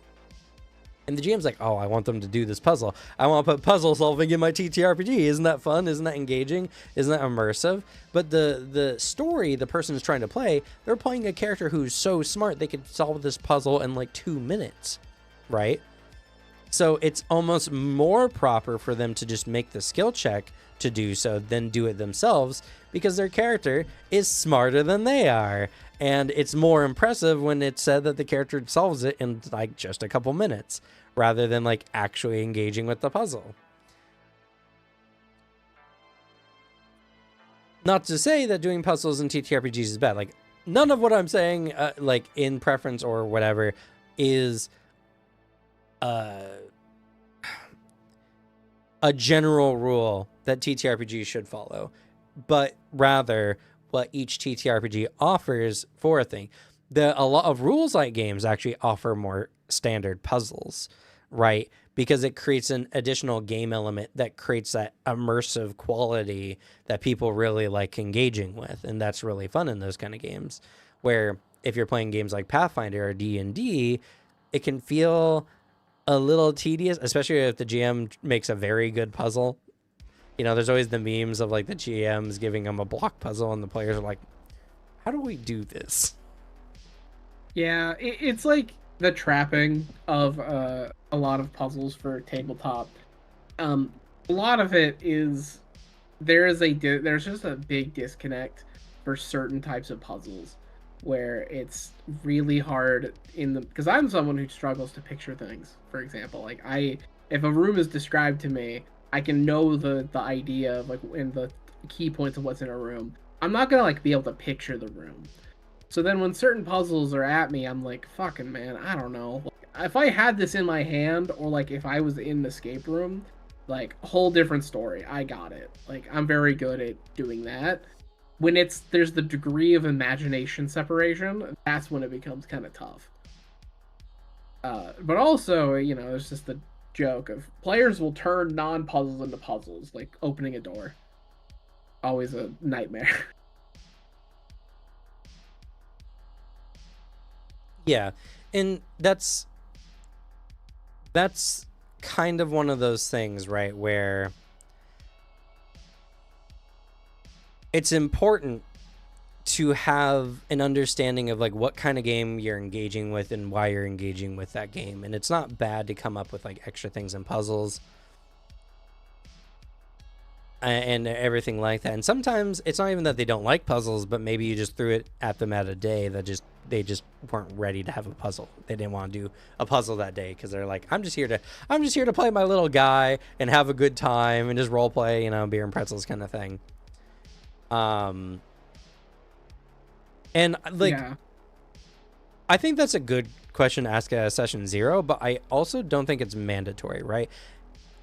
And the GM's like, oh, I want them to do this puzzle. I want to put puzzle solving in my TTRPG. Isn't that fun? Isn't that engaging? Isn't that immersive? But the story the person is trying to play, they're playing a character who's so smart they could solve this puzzle in like 2 minutes, right? So it's almost more proper for them to just make the skill check to do so than do it themselves, because their character is smarter than they are. And it's more impressive when it's said that the character solves it in like just a couple minutes rather than like actually engaging with the puzzle. Not to say that doing puzzles in TTRPGs is bad. Like, none of what I'm saying, like in preference or whatever, is a general rule that TTRPGs should follow, but rather what each TTRPG offers for a thing. A lot of rules-like games actually offer more standard puzzles, right? Because it creates an additional game element that creates that immersive quality that people really like engaging with, and that's really fun in those kind of games. Where if you're playing games like Pathfinder or D&D, it can feel a little tedious, especially if the GM makes a very good puzzle. You know, there's always the memes of like the GMs giving them a block puzzle and the players are like, how do we do this? Yeah, it's like the trapping of a lot of puzzles for tabletop. A lot of it is there's just a big disconnect for certain types of puzzles where it's really hard because I'm someone who struggles to picture things. For example, like if a room is described to me, I can know the idea of like in the key points of what's in a room. I'm not gonna like be able to picture the room. So then when certain puzzles are at me, I'm like, fucking man, I don't know. Like, if I had this in my hand, or like if I was in the escape room, like whole different story. I got it. Like I'm very good at doing that. When there's the degree of imagination separation, that's when it becomes kind of tough. But also, you know, there's just the joke of players will turn non-puzzles into puzzles, like opening a door. Always a nightmare. Yeah, and that's kind of one of those things, right, where it's important to have an understanding of like what kind of game you're engaging with and why you're engaging with that game. And it's not bad to come up with like extra things and puzzles and everything like that. And sometimes it's not even that they don't like puzzles, but maybe you just threw it at them at a day that they just weren't ready to have a puzzle. They didn't want to do a puzzle that day because they're like, I'm just here to play my little guy and have a good time and just role play, you know, beer and pretzels kind of thing. And like, yeah. I think that's a good question to ask at session 0, but I also don't think it's mandatory, right?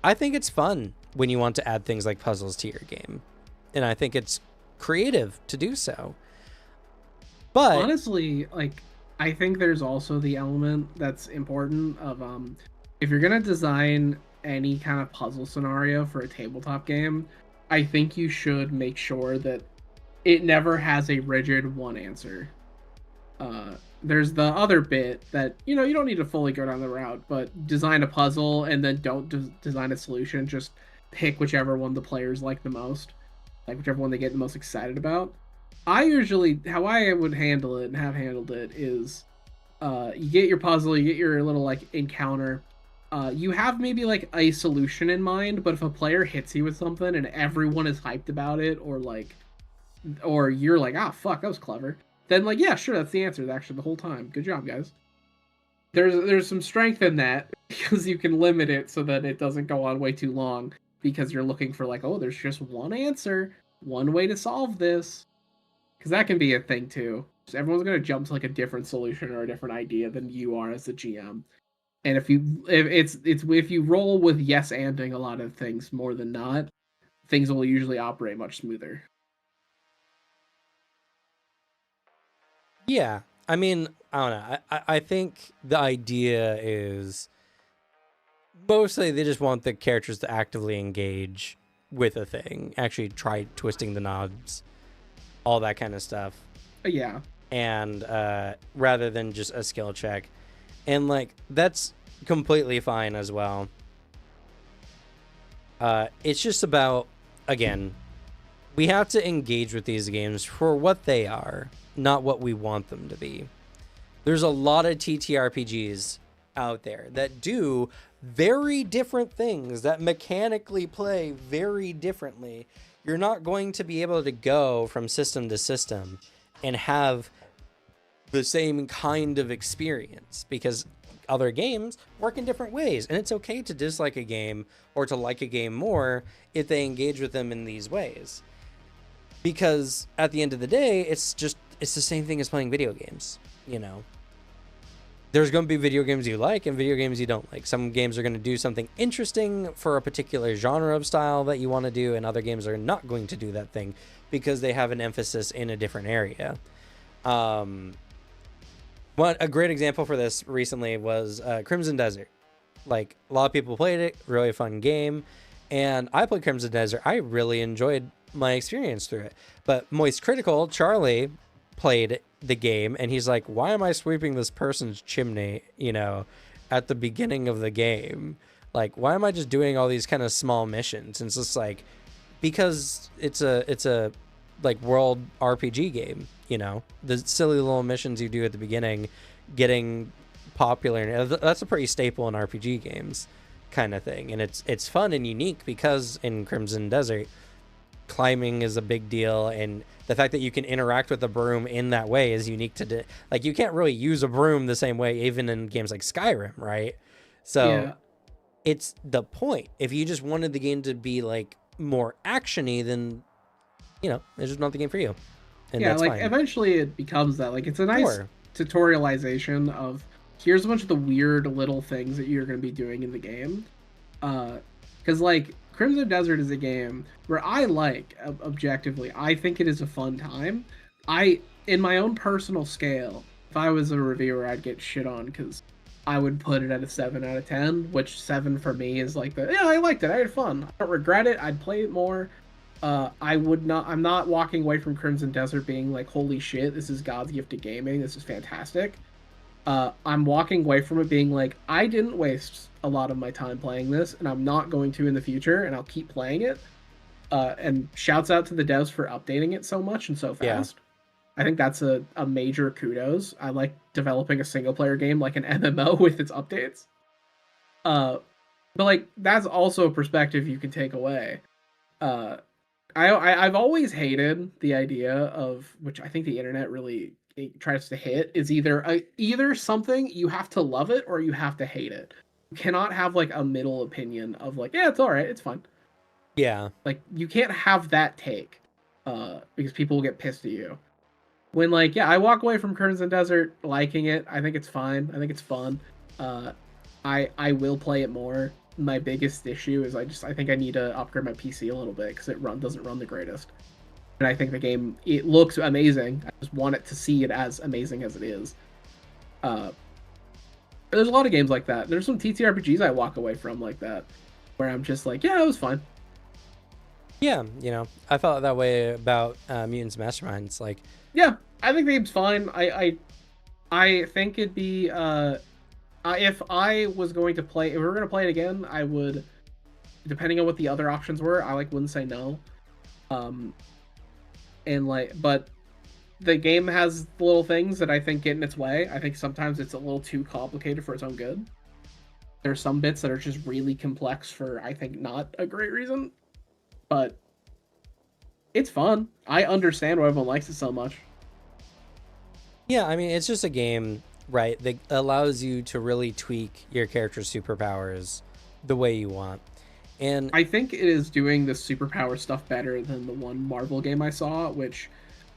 I think it's fun when you want to add things like puzzles to your game, and I think it's creative to do so. But honestly, like, I think there's also the element that's important of if you're gonna design any kind of puzzle scenario for a tabletop game, I think you should make sure that it never has a rigid one answer. There's the other bit that, you know, you don't need to fully go down the route, but design a puzzle and then don't design a solution. Just pick whichever one the players like the most, like whichever one they get the most excited about. How I would handle it and have handled it is, you get your puzzle, you get your little like encounter. You have maybe like a solution in mind, but if a player hits you with something and everyone is hyped about it, or you're like, ah, fuck, that was clever, then like, yeah, sure, that's the answer actually the whole time. Good job, guys. There's some strength in that because you can limit it so that it doesn't go on way too long because you're looking for like, oh, there's just one answer, one way to solve this. Because that can be a thing too. So everyone's gonna jump to like a different solution or a different idea than you are as the GM. And if you roll with yes anding a lot of things more than not, things will usually operate much smoother. Yeah. I mean, I don't know. I think the idea is mostly they just want the characters to actively engage with a thing, actually try twisting the knobs, all that kind of stuff. Yeah. And rather than just a skill check. And like that's completely fine as well. It's just about, again, we have to engage with these games for what they are, not what we want them to be. There's a lot of TTRPGs out there that do very different things, that mechanically play very differently. You're not going to be able to go from system to system and have the same kind of experience because other games work in different ways, and it's okay to dislike a game or to like a game more if they engage with them in these ways, because at the end of the day it's the same thing as playing video games. There's going to be video games you like and video games you don't like. Some games are going to do something interesting for a particular genre of style that you want to do, and other games are not going to do that thing because they have an emphasis in a different area. A great example for this recently was Crimson Desert. Like, a lot of people played it, really fun game, and I played Crimson Desert. I really enjoyed my experience through it. But Moist Critical, Charlie, played the game, and he's like, why am I sweeping this person's chimney, at the beginning of the game? Like, why am I just doing all these kind of small missions? And it's just like, because it's a like world RPG game, the silly little missions you do at the beginning, getting popular. That's a pretty staple in RPG games kind of thing. And it's fun and unique because in Crimson Desert, climbing is a big deal, and the fact that you can interact with a broom in that way is unique to like, you can't really use a broom the same way even in games like Skyrim, right? So Yeah. it's the point. If you just wanted the game to be like more actiony, then it's just not the game for you, and Yeah, that's like fine. eventually it becomes that. Like it's a nice Sure. tutorialization of here's a bunch of the weird little things that you're going to be doing in the game. Because like Crimson Desert is a game where I like objectively, I think it is a fun time. In my own personal scale, if I was a reviewer, I'd get shit on because I would put it at a 7 out of 10, which 7 for me is like yeah, I liked it, I had fun, I don't regret it, I'd play it more. I'm not walking away from Crimson Desert being like, holy shit, this is God's gift to gaming, this is fantastic. I'm walking away from it being like, I didn't waste a lot of my time playing this, and I'm not going to in the future, and I'll keep playing it. And shouts out to the devs for updating it so much and so fast. Yeah. I think that's a major kudos. I like developing a single player game like an MMO with its updates. But like that's also a perspective you can take away. I've always hated the idea of, which I think the internet really tries to hit, is either something you have to love it or you have to hate it. You cannot have like a middle opinion of like, yeah, it's all right, it's fun. Yeah. Like you can't have that take, because people will get pissed at you. When like, yeah, I walk away from Crimson Desert liking it. I think it's fine. I think it's fun. I will play it more. My biggest issue is I think I need to upgrade my PC a little bit because it doesn't run the greatest. And I think the game, it looks amazing. I just want it to see it as amazing as it is. There's a lot of games like that. There's some TTRPGs I walk away from like that, where I'm just like, yeah, it was fine. Yeah, I felt that way about Mutants Masterminds. Like, yeah, I think the game's fine. I think it'd be if I was going to play, if we were going to play it again, I would, depending on what the other options were, I wouldn't say no. And like, but the game has little things that I think get in its way. I think sometimes it's a little too complicated for its own good. There's some bits that are just really complex for, I think, not a great reason. But it's fun. I understand why everyone likes it so much. Yeah, I mean, it's just a game, right, that allows you to really tweak your character's superpowers the way you want. And I think it is doing the superpower stuff better than the one Marvel game I saw, which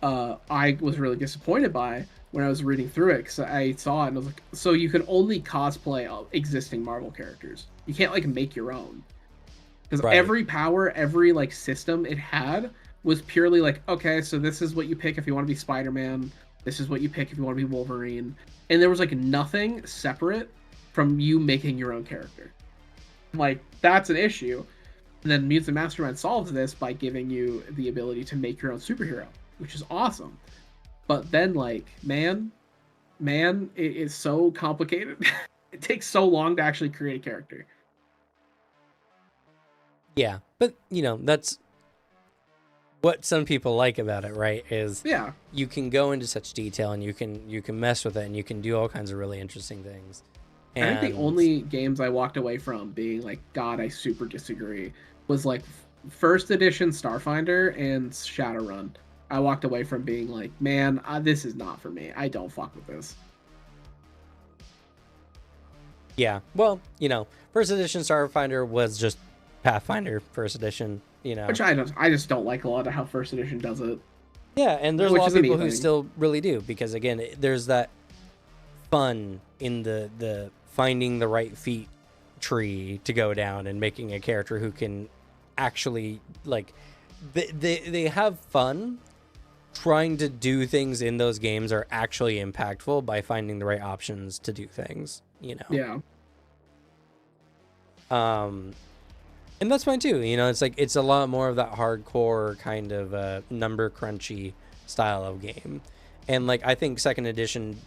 I was really disappointed by when I was reading through it, because I saw it and I was like, so you can only cosplay existing Marvel characters. You can't like make your own. Because right. Every power, every like system it had was purely like, okay, so this is what you pick if you want to be Spider-Man. This is what you pick if you want to be Wolverine. And there was like nothing separate from you making your own character. Like, that's an issue. And then Mutants and Mastermind solves this by giving you the ability to make your own superhero, which is awesome. But then, like, man, it is so complicated. It takes so long to actually create a character. Yeah, but you know, that's what some people like about it, right? Is Yeah, you can go into such detail and you can mess with it and you can do all kinds of really interesting things. I think the And only games I walked away from being like, God, I super disagree, was like first edition Starfinder and Shadowrun. I walked away from being like, man, this is not for me. I don't fuck with this. yeah, well, you know, first edition Starfinder was just Pathfinder first edition, you know. Which I just don't like a lot of how first edition does it. Yeah, and there's a Which lot is of a me people who thing. still really do because again, there's that fun in the finding the right feat tree to go down and making a character who can actually like they have fun trying to do things in those games are actually impactful by finding the right options to do things, you know. Yeah. And that's fine too, you know. It's like it's a lot more of that hardcore kind of number crunchy style of game, and like I think second edition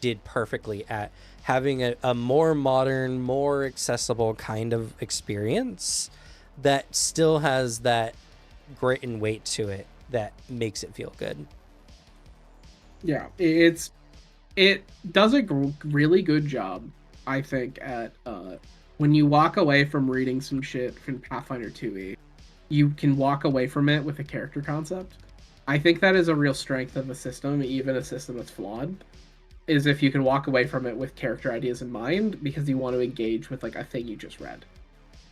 did perfectly at having a more modern, more accessible kind of experience that still has that grit and weight to it that makes it feel good. Yeah, it does a really good job, I think, at when you walk away from reading some shit from Pathfinder 2e, you can walk away from it with a character concept. I think that is a real strength of a system, even a system that's flawed, is if you can walk away from it with character ideas in mind because you want to engage with like a thing you just read.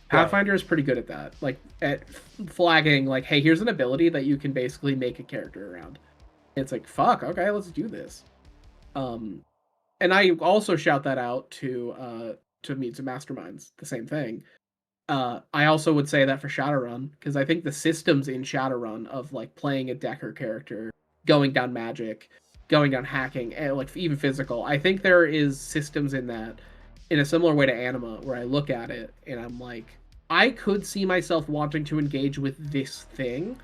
Pathfinder is pretty good at that, like at flagging like, hey, here's an ability that you can basically make a character around. It's like, fuck, okay, let's do this. And I also shout that out to Meets and Masterminds, the same thing. I also would say that for Shadowrun, because I think the systems in Shadowrun of like playing a Decker character, going down magic, going down hacking, and like even physical, I think there is systems in that in a similar way to Anima, where I look at it and I'm like, I could see myself wanting to engage with this thing.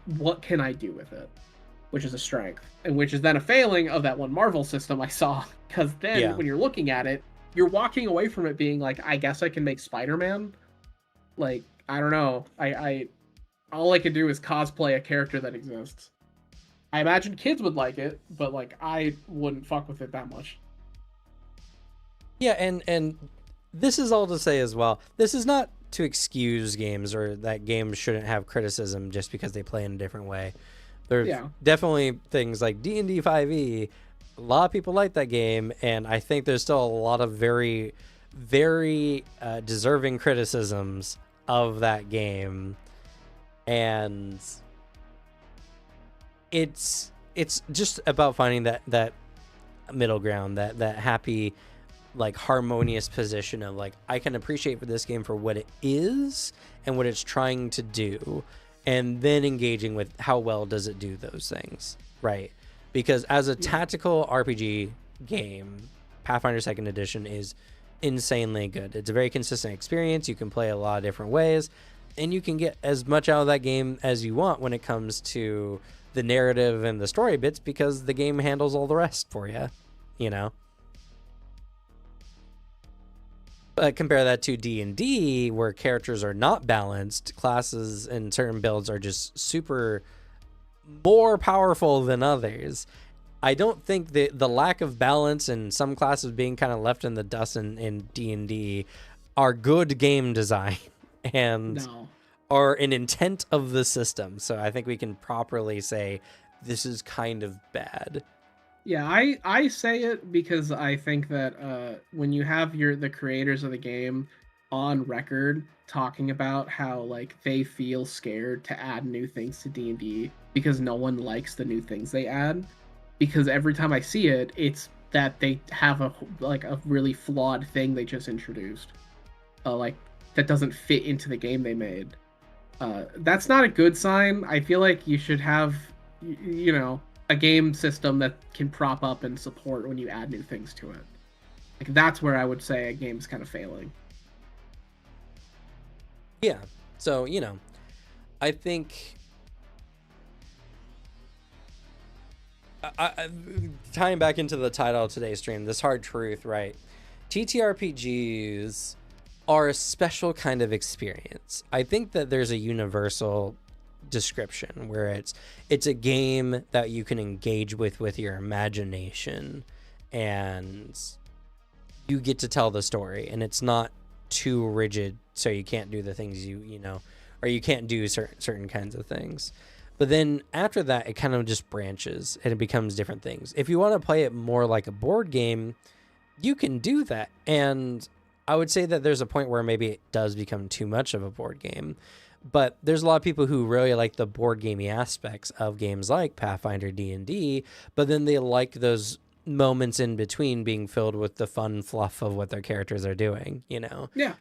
What can I do with it? Which is a strength, and which is then a failing of that one Marvel system I saw. Because then when you're looking at it, you're walking away from it being like, I guess I can make Spider-Man. Like, I don't know. I all I could do is cosplay a character that exists. I imagine kids would like it, but like I wouldn't fuck with it that much. Yeah, and this is all to say as well. This is not to excuse games or that games shouldn't have criticism just because they play in a different way. There's definitely things like D&D 5e. A lot of people like that game, and I think there's still a lot of very, very deserving criticisms of that game. And it's just about finding that middle ground, that happy, like harmonious position of like, I can appreciate for this game for what it is and what it's trying to do, and then engaging with how well does it do those things, right? Because as a tactical RPG game, Pathfinder 2nd Edition is insanely good. It's a very consistent experience. You can play a lot of different ways, and you can get as much out of that game as you want when it comes to the narrative and the story bits, because the game handles all the rest for you, you know? But compare that to D&D, where characters are not balanced, classes and certain builds are just super more powerful than others. I don't think the lack of balance and some classes being kind of left in the dust in D&D are good game design and are an intent of the system. So I think we can properly say this is kind of bad. Yeah, I say it because I think that when you have the creators of the game on record talking about how like they feel scared to add new things to D&D because no one likes the new things they add, because every time I see it, it's that they have a really flawed thing they just introduced, like that doesn't fit into the game they made. That's not a good sign. I feel like you should have, you know, a game system that can prop up and support when you add new things to it. Like that's where I would say a game's kind of failing. Yeah. So, I think tying back into the title of today's stream, this hard truth, right? TTRPGs are a special kind of experience. I think that there's a universal description where it's a game that you can engage with your imagination, and you get to tell the story, and it's not too rigid so you can't do the things or you can't do certain kinds of things. But then after that, it kind of just branches and it becomes different things. If you want to play it more like a board game, you can do that. And I would say that there's a point where maybe it does become too much of a board game. But there's a lot of people who really like the board gamey aspects of games like Pathfinder, D&D, but then they like those moments in between being filled with the fun fluff of what their characters are doing, Yeah.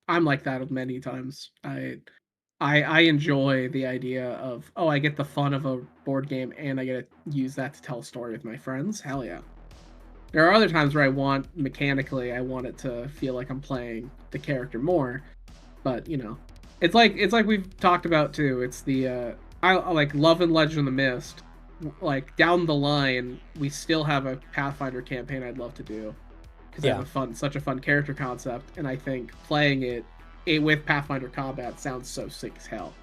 I'm like that many times. I enjoy the idea of, oh, I get the fun of a board game and I get to use that to tell a story with my friends. Hell yeah. There are other times where I want it to feel like I'm playing the character more, but it's like we've talked about too. It's the I like Love and Legend of the Mist. Like down the line, we still have a Pathfinder campaign I'd love to do because they have such a fun character concept, and I think playing it with Pathfinder combat sounds so sick as hell.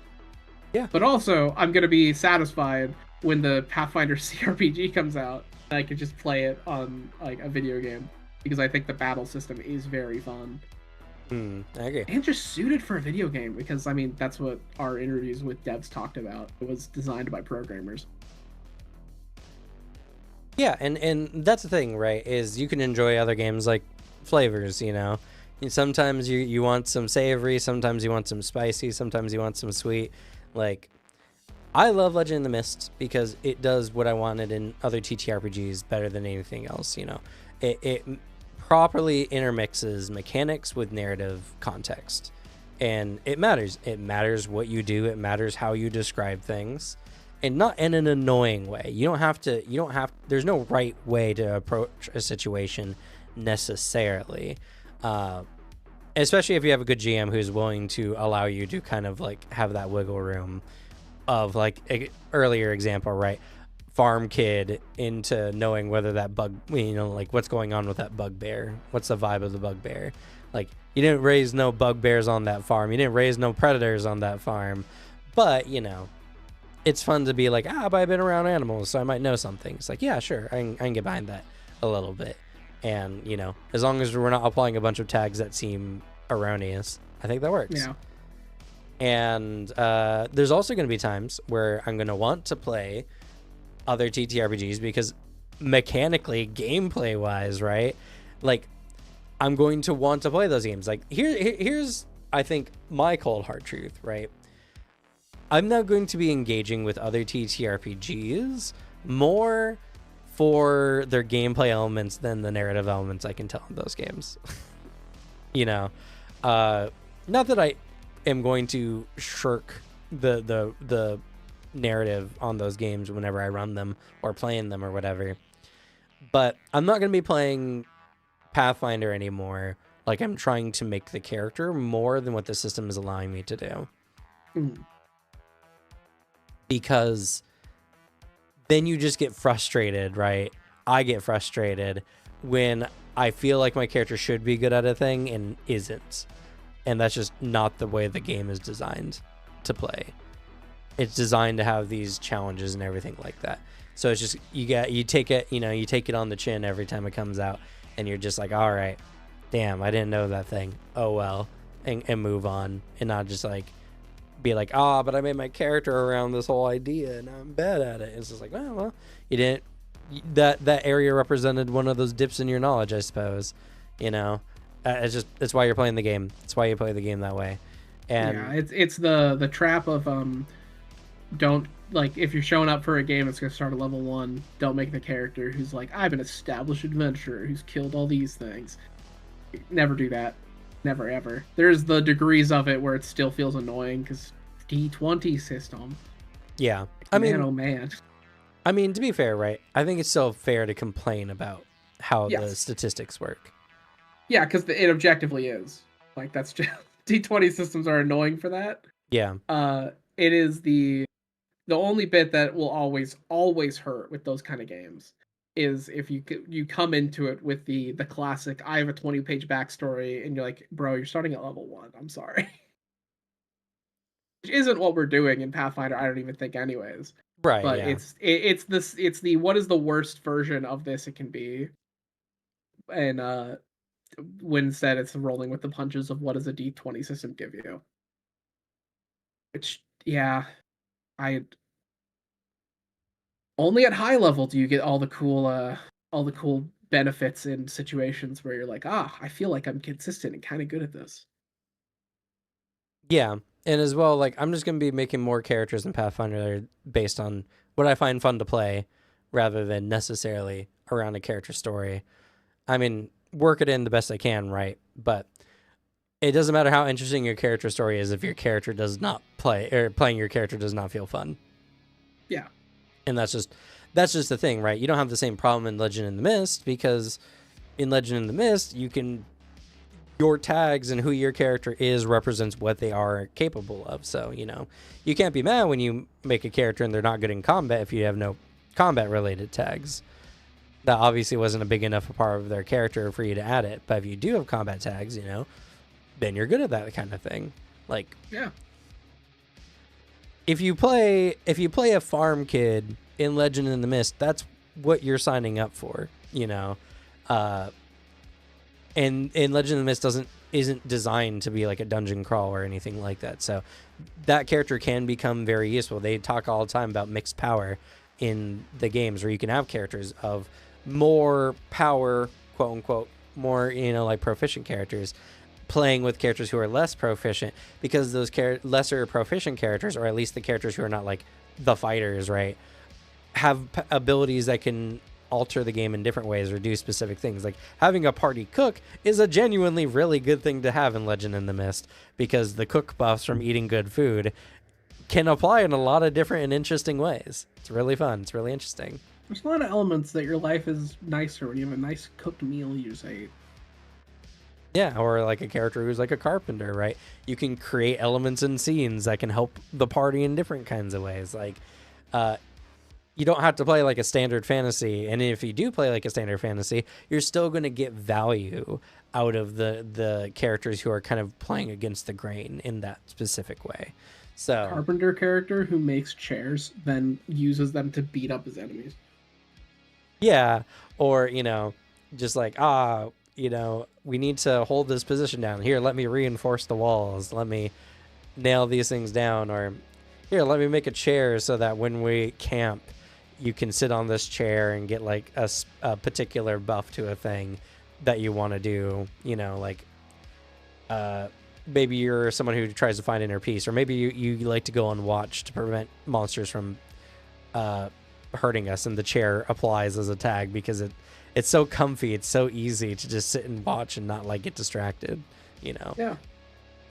Yeah. But also, I'm gonna be satisfied when the Pathfinder CRPG comes out, and I can just play it on like a video game because I think the battle system is very fun. I agree. And just suited for a video game because I mean that's what our interviews with devs talked about. It was designed by programmers. Yeah, and that's the thing, right? Is you can enjoy other games like flavors, Sometimes you want some savory, sometimes you want some spicy, sometimes you want some sweet. Like, I love Legend of the Mist because it does what I wanted in other TTRPGs better than anything else, It properly intermixes mechanics with narrative context. And it matters. It matters what you do. It matters how you describe things. And not in an annoying way. There's no right way to approach a situation necessarily. Especially if you have a good GM who's willing to allow you to kind of like have that wiggle room of like earlier example, right? Farm kid into knowing whether that bug, like what's going on with that bugbear. What's the vibe of the bugbear? Like you didn't raise no bugbears on that farm. You didn't raise no predators on that farm. But, it's fun to be like, but I've been around animals, so I might know something. It's like, yeah, sure. I can get behind that a little bit. And, as long as we're not applying a bunch of tags that seem erroneous, I think that works. Yeah. And there's also going to be times where I'm going to want to play other TTRPGs because mechanically, gameplay-wise, right? Like, I'm going to want to play those games. Like, here's, I think, my cold hard truth, right? I'm not going to be engaging with other TTRPGs more for their gameplay elements than the narrative elements I can tell in those games. Not that I am going to shirk the narrative on those games whenever I run them or playing them or whatever, but I'm not going to be playing Pathfinder anymore like I'm trying to make the character more than what the system is allowing me to do. Because then you just get frustrated, right? I get frustrated when I feel like my character should be good at a thing and isn't. And that's just not the way the game is designed to play. It's designed to have these challenges and everything like that. So it's just, you take it on the chin every time it comes out, and you're just like, all right, damn, I didn't know that thing. Oh, well, and move on, and not just like, be like, but I made my character around this whole idea and I'm bad at it. It's just like, well, you didn't. That area represented one of those dips in your knowledge, I suppose. It's why you're playing the game. It's why you play the game that way. And yeah, it's the trap of don't, like, if you're showing up for a game that's gonna start at level 1, don't make the character who's like, I'm an established adventurer who's killed all these things. Never do that. Never ever. There's the degrees of it where it still feels annoying because D20 system. Yeah, I mean, oh man. I mean, to be fair, right? I think it's still fair to complain about how the Yes. statistics work. Yeah, because it objectively is. Like that's just D20 systems are annoying for that. Yeah. It is the only bit that will always hurt with those kind of games is if you come into it with the classic I have a 20-page backstory and you're like, bro, you're starting at level 1. I'm sorry. Which isn't what we're doing in Pathfinder, I don't even think anyways. Right. But Yeah. it's the what is the worst version of this it can be. And when instead it's rolling with the punches of what does a D20 system give you. Which yeah, I only at high level do you get all the cool benefits in situations where you're like, ah, I feel like I'm consistent and kind of good at this. Yeah. And as well, like, I'm just going to be making more characters in Pathfinder that are based on what I find fun to play rather than necessarily around a character story. I mean, work it in the best I can, right? But it doesn't matter how interesting your character story is if your character does not play, or playing your character does not feel fun. Yeah. And that's just the thing, right? You don't have the same problem in Legend in the Mist, because in Legend in the Mist, your tags and who your character is represents what they are capable of. So, you can't be mad when you make a character and they're not good in combat if you have no combat related tags. That obviously wasn't a big enough part of their character for you to add it. But if you do have combat tags, then you're good at that kind of thing. Like, Yeah. if you play a farm kid in Legend in the Mist, that's what you're signing up for, and Legend of the Mist isn't designed to be like a dungeon crawl or anything like that. So that character can become very useful. They talk all the time about mixed power in the games, where you can have characters of more power, quote unquote, more like proficient characters playing with characters who are less proficient, because those lesser proficient characters, or at least the characters who are not like the fighters, right, have abilities that can alter the game in different ways or do specific things. Like having a party cook is a genuinely really good thing to have in Legend in the Mist, because the cook buffs from eating good food can apply in a lot of different and interesting ways. It's really fun. It's really interesting. There's a lot of elements that your life is nicer when you have a nice cooked meal you just ate. Yeah, or like a character who's like a carpenter, right? You can create elements and scenes that can help the party in different kinds of ways. Like, you don't have to play like a standard fantasy, and if you do play like a standard fantasy, you're still going to get value out of the characters who are kind of playing against the grain in that specific way. So, Carpenter character who makes chairs, then uses them to beat up his enemies. yeah, or just like we need to hold this position down. Here, let me reinforce the walls. Let me nail these things down. Or here, let me make a chair so that when we camp, you can sit on this chair and get like a particular buff to a thing that you want to do. Like maybe you're someone who tries to find inner peace, or maybe you like to go on watch to prevent monsters from hurting us, and the chair applies as a tag because it's so comfy, it's so easy to just sit and watch and not like get distracted. Yeah.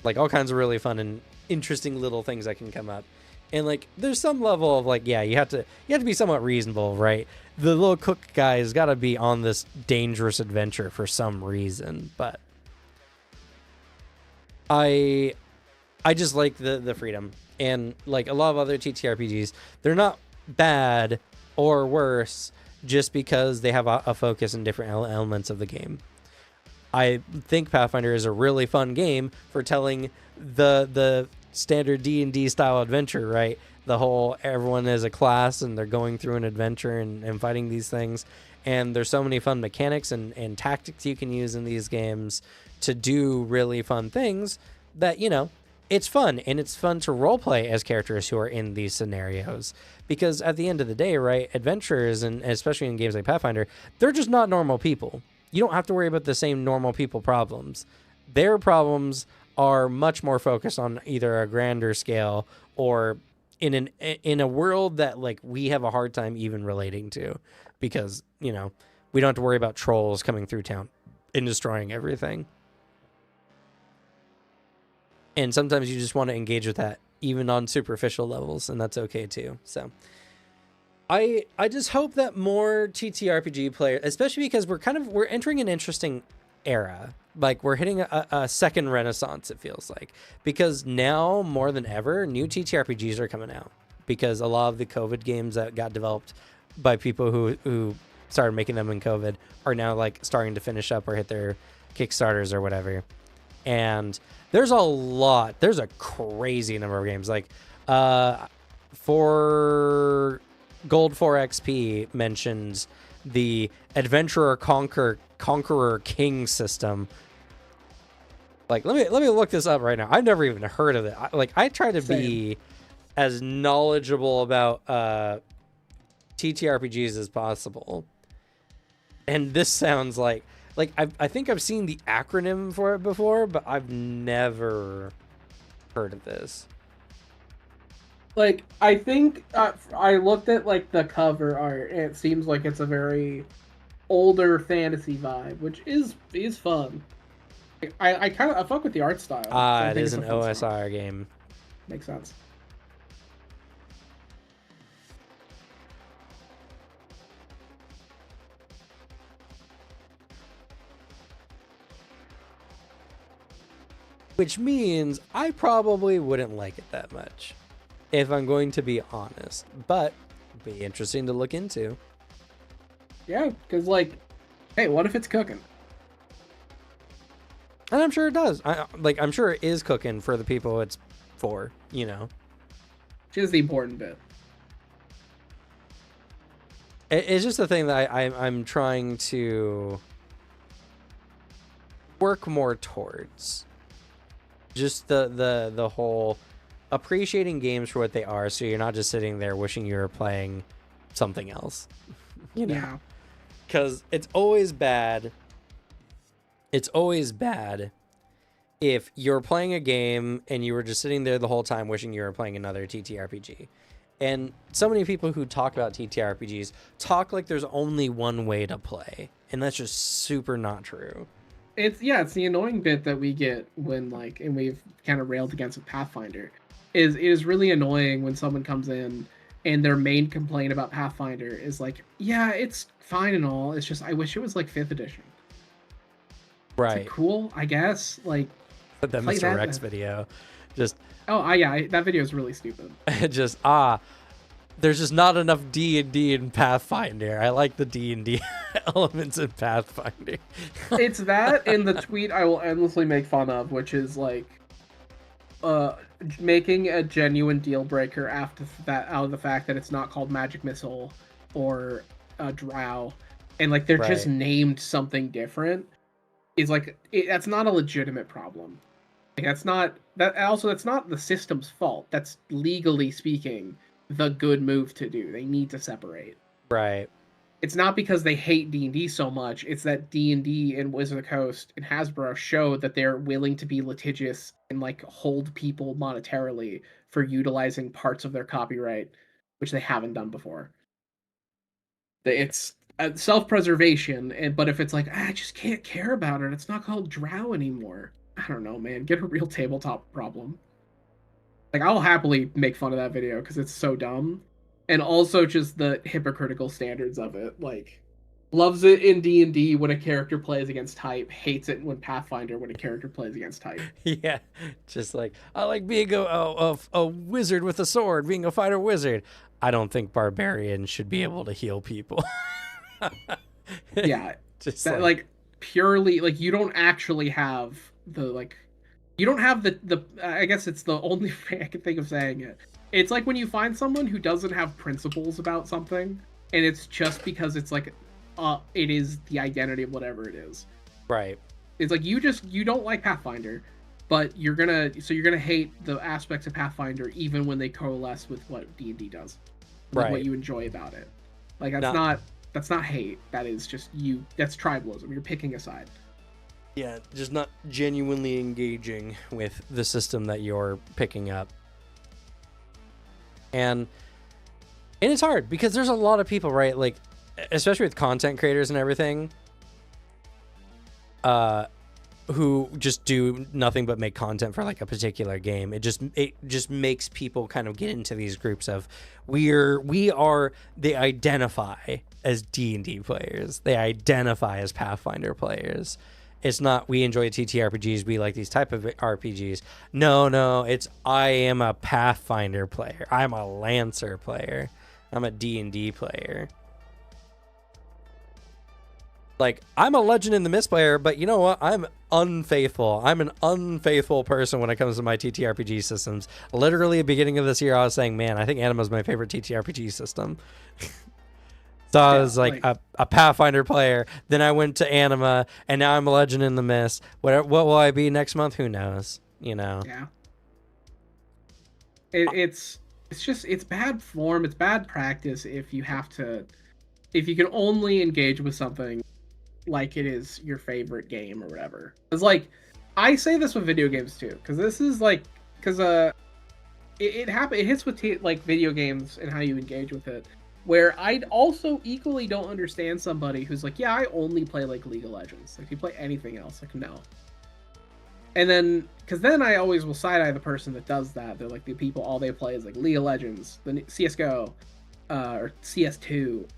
Like all kinds of really fun and interesting little things that can come up. And like there's some level of like, yeah, you have to be somewhat reasonable, right? The little cook guy has got to be on this dangerous adventure for some reason. But I just like the freedom. And like a lot of other TTRPGs, they're not bad or worse just because they have a focus in different elements of the game. I think Pathfinder is a really fun game for telling the standard D&D style adventure, right? The whole everyone is a class and they're going through an adventure and fighting these things. And there's so many fun mechanics and tactics you can use in these games to do really fun things that, it's fun. And it's fun to roleplay as characters who are in these scenarios. Because at the end of the day, right, adventurers, and especially in games like Pathfinder, they're just not normal people. You don't have to worry about the same normal people problems. Their problems are much more focused on either a grander scale or in a world that like we have a hard time even relating to, because we don't have to worry about trolls coming through town and destroying everything. And sometimes you just want to engage with that even on superficial levels, and that's okay too. So I just hope that more TTRPG players, especially because we're entering an interesting era. Like we're hitting a second renaissance, it feels like, because now more than ever, new TTRPGs are coming out because a lot of the COVID games that got developed by people who started making them in COVID are now like starting to finish up or hit their Kickstarters or whatever. And there's a crazy number of games. Like for Gold 4 XP mentions the Adventurer Conqueror King system. Like let me look this up right now. I've never even heard of it. I try to be as knowledgeable about TTRPGs as possible. And this sounds like I think I've seen the acronym for it before, but I've never heard of this. Like, I think I looked at like the cover art, and it seems like it's a very older fantasy vibe, which is fun. I kind of fuck with the art style. It is an OSR game. Makes sense. Which means I probably wouldn't like it that much, if I'm going to be honest. But it'd be interesting to look into. Yeah, because like, hey, what if it's cooking? And I'm sure it does. I'm sure it is cooking for the people it's for, you know. Which is the important bit. It's just the thing that I'm trying to work more towards. Just the whole appreciating games for what they are, so you're not just sitting there wishing you were playing something else. You know? Yeah. Because it's always bad. It's always bad if you're playing a game and you were just sitting there the whole time wishing you were playing another TTRPG. And so many people who talk about TTRPGs talk like there's only one way to play. And that's just super not true. It's the annoying bit that we get when like, and we've kind of railed against with Pathfinder, is it is really annoying when someone comes in and their main complaint about Pathfinder is like, yeah, it's fine and all, it's just I wish it was like 5th edition. Right. Like, cool, I guess. Like that Mr. Rex video. Just that video is really stupid. Just there's just not enough D&D in Pathfinder. I like the D&D elements in Pathfinder. It's that in the tweet I will endlessly make fun of, which is like making a genuine deal breaker after that out of the fact that it's not called Magic Missile or Drow, and like they're just named something different. Is like that's not a legitimate problem. Like, that's not the system's fault. That's legally speaking the good move to do. They need to separate. Right. It's not because they hate D&D so much. It's that D&D and Wizard of the Coast and Hasbro show that they're willing to be litigious and like hold people monetarily for utilizing parts of their copyright, which they haven't done before. It's self-preservation, but if it's like, I just can't care about it, it's not called Drow anymore. I don't know, man. Get a real tabletop problem. Like, I'll happily make fun of that video because it's so dumb. And also just the hypocritical standards of it. Like, loves it in D&D when a character plays against type, hates it when Pathfinder when a character plays against type. Yeah, just like, I like being a wizard with a sword, being a fighter wizard. I don't think barbarians should be able to heal people. Yeah, just that, like purely, like, you don't actually have the, like, you don't have the I guess it's the only way I can think of saying it. It's like when you find someone who doesn't have principles about something, and it's just because it's like, it is the identity of whatever it is. Right. It's like you don't like Pathfinder, but you're gonna hate the aspects of Pathfinder even when they coalesce with what D&D does, like what you enjoy about it. Like that's not hate. That is just you. That's tribalism. You're picking a side. Yeah, just not genuinely engaging with the system that you're picking up. And it's hard because there's a lot of people, right? Like, especially with content creators and everything, who just do nothing but make content for like a particular game. It just makes people kind of get into these groups of they identify as D&D players. They identify as Pathfinder players. It's not we enjoy TTRPGs, we like these type of RPGs. No, it's I am a Pathfinder player. I'm a Lancer player. I'm a D&D player. Like, I'm a Legend in the Mist player, but you know what? I'm unfaithful. I'm an unfaithful person when it comes to my TTRPG systems. Literally, at the beginning of this year, I was saying, man, I think Anima's my favorite TTRPG system. So I was like a Pathfinder player. Then I went to Anima, and now I'm a Legend in the Mist. What will I be next month? Who knows? You know? Yeah. It's bad form. It's bad practice if you can only engage with something like it is your favorite game or whatever. It's like, I say this with video games too, because this is like, it hits with like video games and how you engage with it, where I'd also equally don't understand somebody who's like, yeah, I only play like League of Legends. Like, you play anything else? Like, no. And then, because then I always will side-eye the person that does that. They're like, the people, all they play is like League of Legends, the CSGO, or CS2,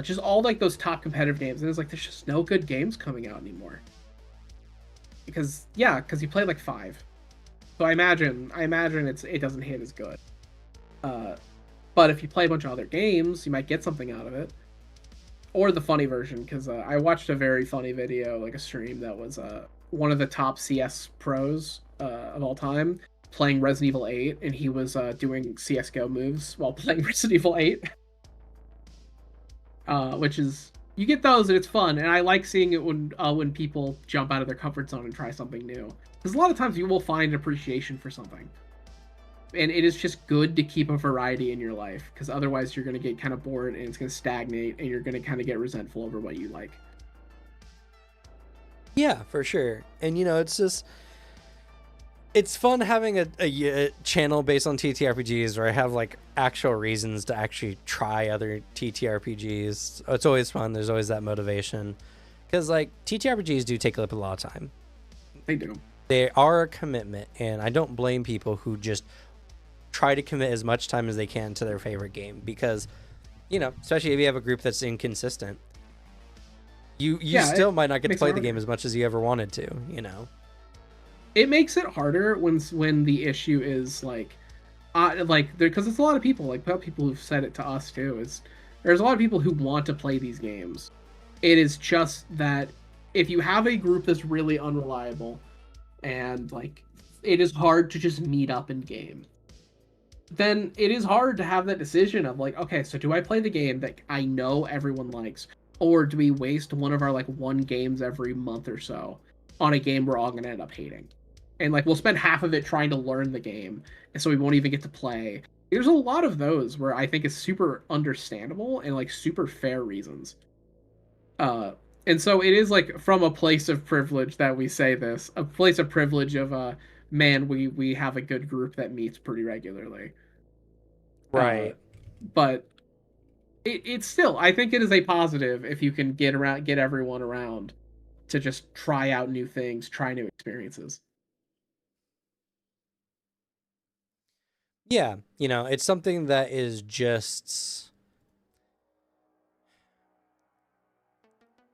just all like those top competitive games. And it's like, there's just no good games coming out anymore. Because you play like 5. So I imagine it doesn't hit as good. But if you play a bunch of other games, you might get something out of it. Or the funny version, because I watched a very funny video, like a stream that was one of the top CS pros of all time playing Resident Evil 8, and he was doing CSGO moves while playing Resident Evil 8. Which is, you get those and it's fun, and I like seeing it when people jump out of their comfort zone and try something new. Because a lot of times you will find appreciation for something. And it is just good to keep a variety in your life, because otherwise you're going to get kind of bored and it's going to stagnate, and you're going to kind of get resentful over what you like. Yeah, for sure. And you know, it's fun having a channel based on TTRPGs where I have like actual reasons to actually try other TTRPGs. It's always fun. There's always that motivation, because like TTRPGs do take up a lot of time. They do. They are a commitment, and I don't blame people who just try to commit as much time as they can to their favorite game, because, you know, especially if you have a group that's inconsistent, you still might not get to play the game as much as you ever wanted to, you know. It makes it harder when the issue is like because it's a lot of people, like people who've said it to us too, is there's a lot of people who want to play these games. It is just that if you have a group that's really unreliable, and like it is hard to just meet up in game, then it is hard to have that decision of like, okay, so do I play the game that I know everyone likes, or do we waste one of our like 1 games every month or so on a game we're all going to end up hating? And like, we'll spend half of it trying to learn the game, and so we won't even get to play. There's a lot of those where I think it's super understandable and like super fair reasons. And so it is like from a place of privilege that we say this, a place of privilege of man, we have a good group that meets pretty regularly. Right. But it's still, I think it is a positive if you can get everyone around to just try out new things, try new experiences. Yeah, you know, it's something that is just,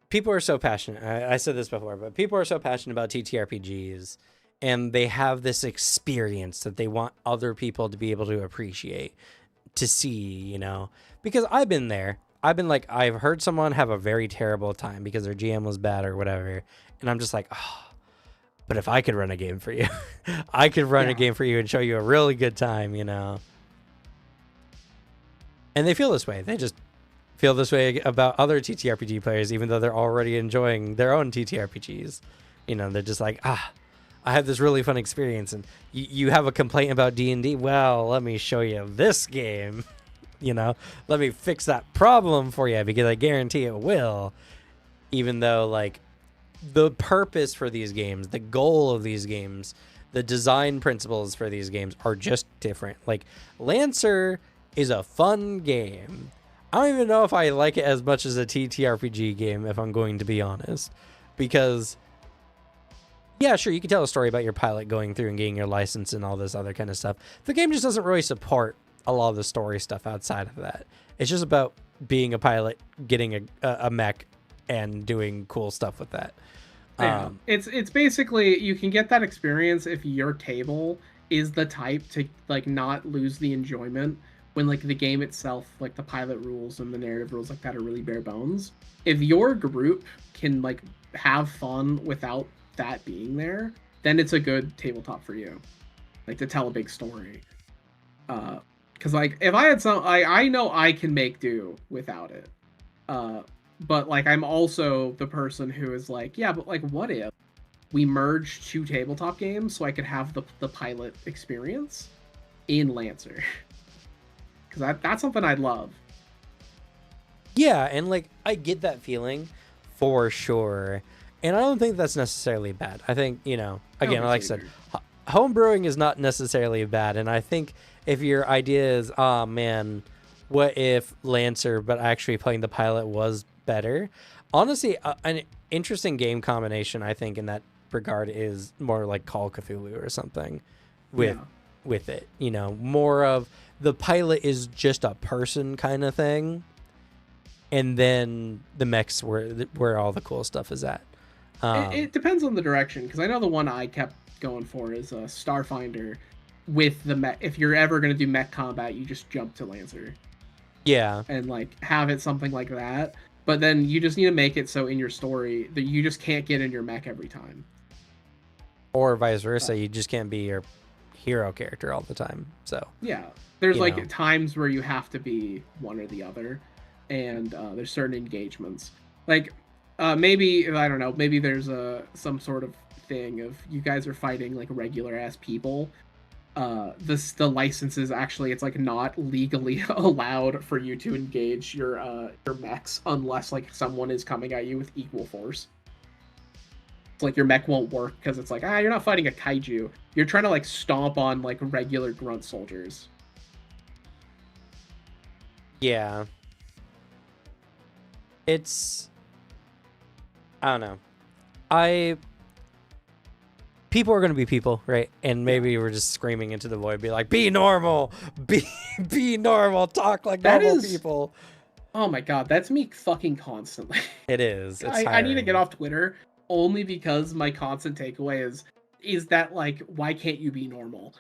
people are so passionate. I said this before, but people are so passionate about TTRPGs, and they have this experience that they want other people to be able to appreciate, to see, you know, because I've been there. I've been like, I've heard someone have a very terrible time because their GM was bad or whatever, and I'm just like, oh, but if I could run a game for you, I could run a game for you and show you a really good time, you know. And they feel this way. They just feel this way about other TTRPG players, even though they're already enjoying their own TTRPGs. You know, they're just like, I had this really fun experience, and you have a complaint about D&D? Well, let me show you this game. You know, let me fix that problem for you, because I guarantee it will. Even though, like, the purpose for these games, the goal of these games, the design principles for these games are just different. Like, Lancer is a fun game. I don't even know if I like it as much as a TTRPG game, if I'm going to be honest, because Yeah, sure, you can tell a story about your pilot going through and getting your license and all this other kind of stuff. The game just doesn't really support a lot of the story stuff outside of that. It's just about being a pilot, getting a mech, and doing cool stuff with that. Yeah, it's basically you can get that experience if your table is the type to like not lose the enjoyment when like the game itself, like the pilot rules and the narrative rules like that are really bare bones. If your group can like have fun without that being there, then it's a good tabletop for you, like to tell a big story. Because like if I had some, I know I can make do without it. Uh, but like I'm also the person who is like, yeah, but like what if we merge two tabletop games so I could have the pilot experience in Lancer? Because that's something I'd love. Yeah, and like I get that feeling for sure. And I don't think that's necessarily bad. I think, again, like I said, home brewing is not necessarily bad. And I think if your idea is, oh man, what if Lancer, but actually playing the pilot was better? Honestly, an interesting game combination, I think, in that regard is more like Call of Cthulhu or something with it. More of the pilot is just a person kind of thing. And then the mechs where all the cool stuff is at. It depends on the direction, because I know the one I kept going for is Starfinder with the mech. If you're ever going to do mech combat, you just jump to Lancer. Yeah. And like have it something like that. But then you just need to make it so in your story that you just can't get in your mech every time. Or vice versa, you just can't be your hero character all the time. So yeah, there's like times where you have to be one or the other, and there's certain engagements. Like maybe I don't know, maybe there's some sort of thing of you guys are fighting like regular ass people. The licenses actually it's like not legally allowed for you to engage your mechs unless like someone is coming at you with equal force. It's like your mech won't work because it's like you're not fighting a kaiju, you're trying to like stomp on like regular grunt soldiers. Yeah, it's I don't know. People are going to be people, right? And maybe we're just screaming into the void, be like, be normal, be normal, talk like normal people. Oh my god, that's me fucking constantly. It is. I need to get off Twitter only because my constant takeaway is that like, why can't you be normal?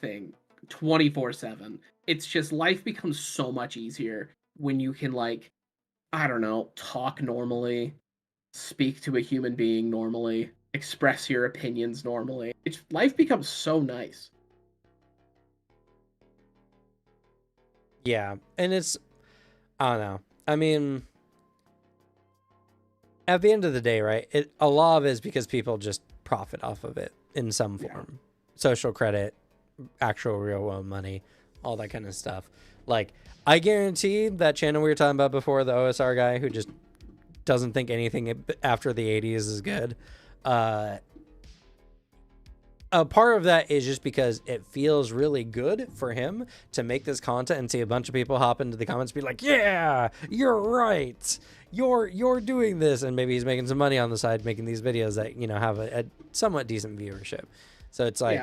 Thing 24/7. It's just life becomes so much easier when you can like, I don't know, talk normally, speak to a human being normally, express your opinions normally. Life becomes so nice. Yeah, and I don't know. I mean, at the end of the day, right? A lot of it is because people just profit off of it in some form. Yeah. Social credit, actual real world money, all that kind of stuff. Like, I guarantee that channel we were talking about before, the OSR guy who just doesn't think anything after the 80s is good. A part of that is just because it feels really good for him to make this content and see a bunch of people hop into the comments and be like, yeah, you're right. You're doing this. And maybe he's making some money on the side making these videos that, have a somewhat decent viewership. So it's like,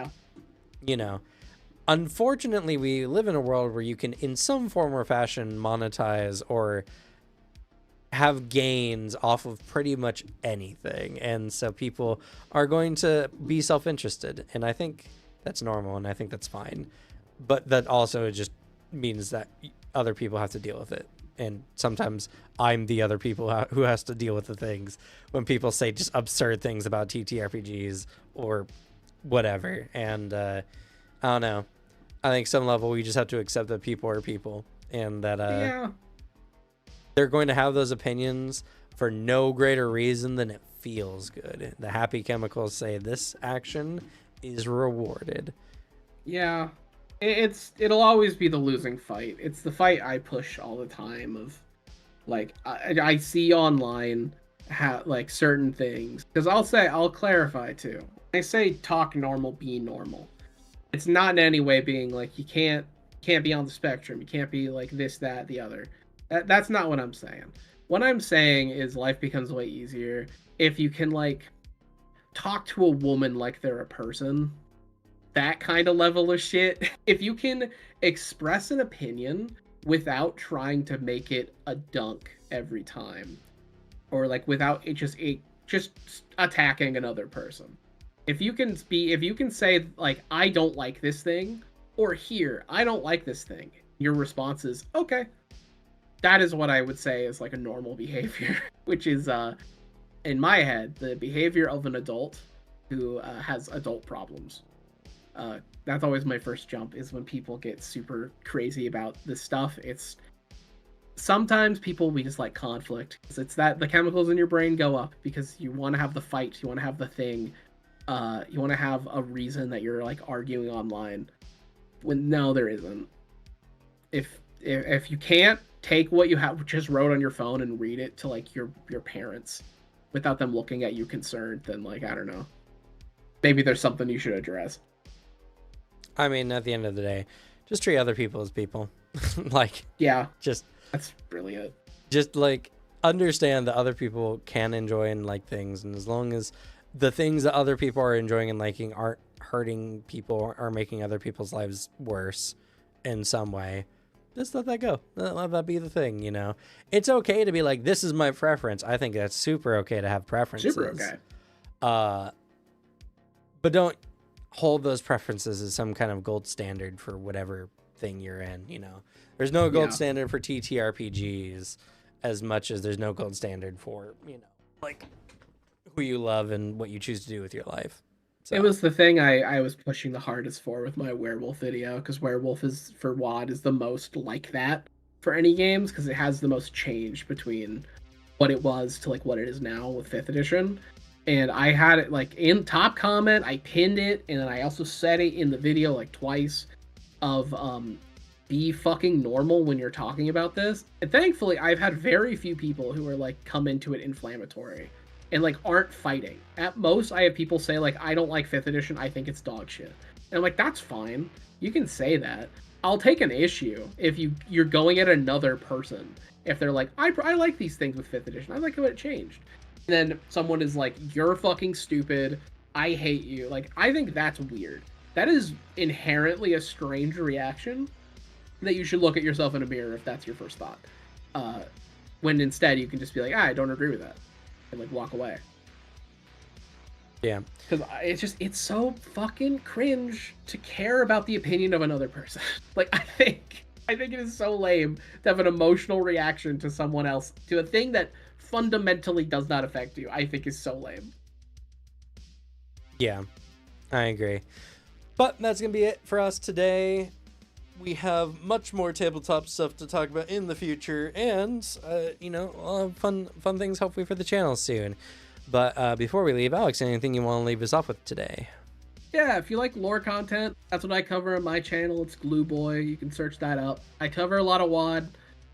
unfortunately, we live in a world where you can, in some form or fashion, monetize or have gains off of pretty much anything, and so people are going to be self-interested, and I think that's normal, and I think that's fine, but that also just means that other people have to deal with it, and sometimes I'm the other people who has to deal with the things when people say just absurd things about TTRPGs or whatever. And I don't know, I think some level we just have to accept that people are people, and that they're going to have those opinions for no greater reason than it feels good. The happy chemicals say this action is rewarded. Yeah, it'll always be the losing fight. It's the fight I push all the time of, like, I see online like certain things, because I'll clarify too. I say talk normal, be normal. It's not in any way being like you can't be on the spectrum. You can't be like this, that, the other. That's not what I'm saying. What I'm saying is life becomes way easier if you can like talk to a woman like they're a person. That kind of level of shit. If you can express an opinion without trying to make it a dunk every time, or like without just attacking another person. If you can say like I don't like this thing, or here I don't like this thing, your response is okay. That is what I would say is like a normal behavior, which is in my head the behavior of an adult who has adult problems. That's always my first jump, is when people get super crazy about this stuff. It's sometimes people, we just like conflict. It's that the chemicals in your brain go up because you want to have the fight, you want to have the thing, you want to have a reason that you're like arguing online. When no, there isn't. If you can't take what you have just wrote on your phone and read it to like your parents without them looking at you concerned, then like I don't know, maybe there's something you should address. I mean, at the end of the day, just treat other people as people. Like, Yeah, just that's really it. just like understand that other people can enjoy and like things, and as long as the things that other people are enjoying and liking aren't hurting people or making other people's lives worse in some way, just let that go. Let that be the thing, you know. It's okay to be like, this is my preference. I think that's super okay to have preferences. Super okay. But don't hold those preferences as some kind of gold standard for whatever thing you're in, you know. There's no gold standard for TTRPGs as much as there's no gold standard for, you know, like who you love and what you choose to do with your life. So. It was the thing I was pushing the hardest for with my werewolf video, because werewolf is for WoD is the most like that for any games, because it has the most change between what it was to like what it is now with 5th edition. And I had it like in top comment, I pinned it, and then I also said it in the video like twice of be fucking normal when you're talking about this. And thankfully I've had very few people who are like come into it inflammatory and like aren't fighting. At most I have people say like I don't like 5th edition, I think it's dog shit. And I'm like, that's fine. You can say that. I'll take an issue if you're going at another person. If they're like, I like these things with 5th edition. I like how it changed. And then someone is like, you're fucking stupid. I hate you. Like, I think that's weird. That is inherently a strange reaction that you should look at yourself in a mirror if that's your first thought. When instead you can just be like, I don't agree with that. And like walk away. Yeah. Because it's so fucking cringe to care about the opinion of another person. Like, I think it is so lame to have an emotional reaction to someone else, to a thing that fundamentally does not affect you. I think is so lame. Yeah, I agree. But that's going to be it for us today. We have much more tabletop stuff to talk about in the future, and, you know, we'll have fun things hopefully for the channel soon. But before we leave, Alex, anything you want to leave us off with today? Yeah, if you like lore content, that's what I cover on my channel. It's Glue Boy. You can search that up. I cover a lot of WoD.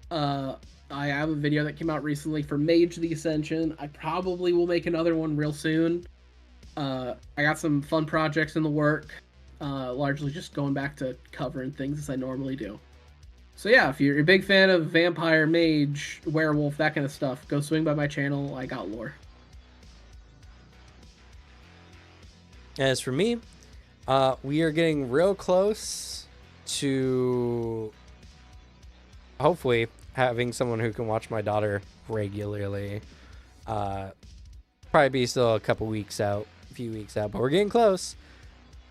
I have a video that came out recently for Mage the Ascension. I probably will make another one real soon. I got some fun projects in the work. Largely just going back to covering things as I normally do. So yeah, if you're a big fan of vampire, mage, werewolf, that kind of stuff, go swing by my channel. I got lore. As for me, we are getting real close to hopefully having someone who can watch my daughter regularly. Probably be still a few weeks out, but we're getting close.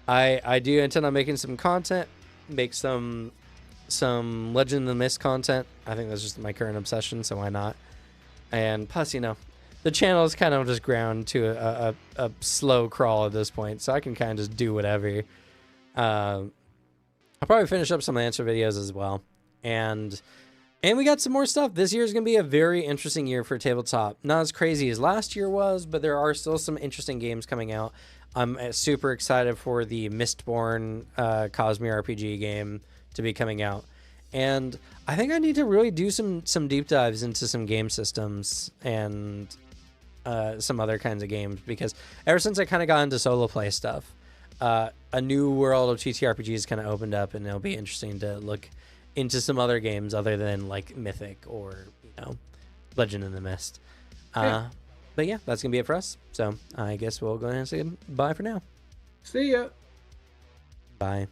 I do intend on making some content, make some Legend of the Mist content. I think that's just my current obsession, so why not? And plus, you know, the channel is kind of just ground to a slow crawl at this point, so I can kind of just do whatever. I'll probably finish up some answer videos as well. And we got some more stuff. This year is going to be a very interesting year for tabletop. Not as crazy as last year was, but there are still some interesting games coming out. I'm super excited for the Mistborn Cosmere RPG game to be coming out. And I think I need to really do some deep dives into some game systems and some other kinds of games, because ever since I kind of got into solo play stuff, a new world of TTRPGs kind of opened up, and it'll be interesting to look into some other games other than like Mythic or, you know, Legend in the Mist. Yeah. But yeah, that's gonna be it for us. So I guess we'll go ahead and say bye for now. See ya. Bye.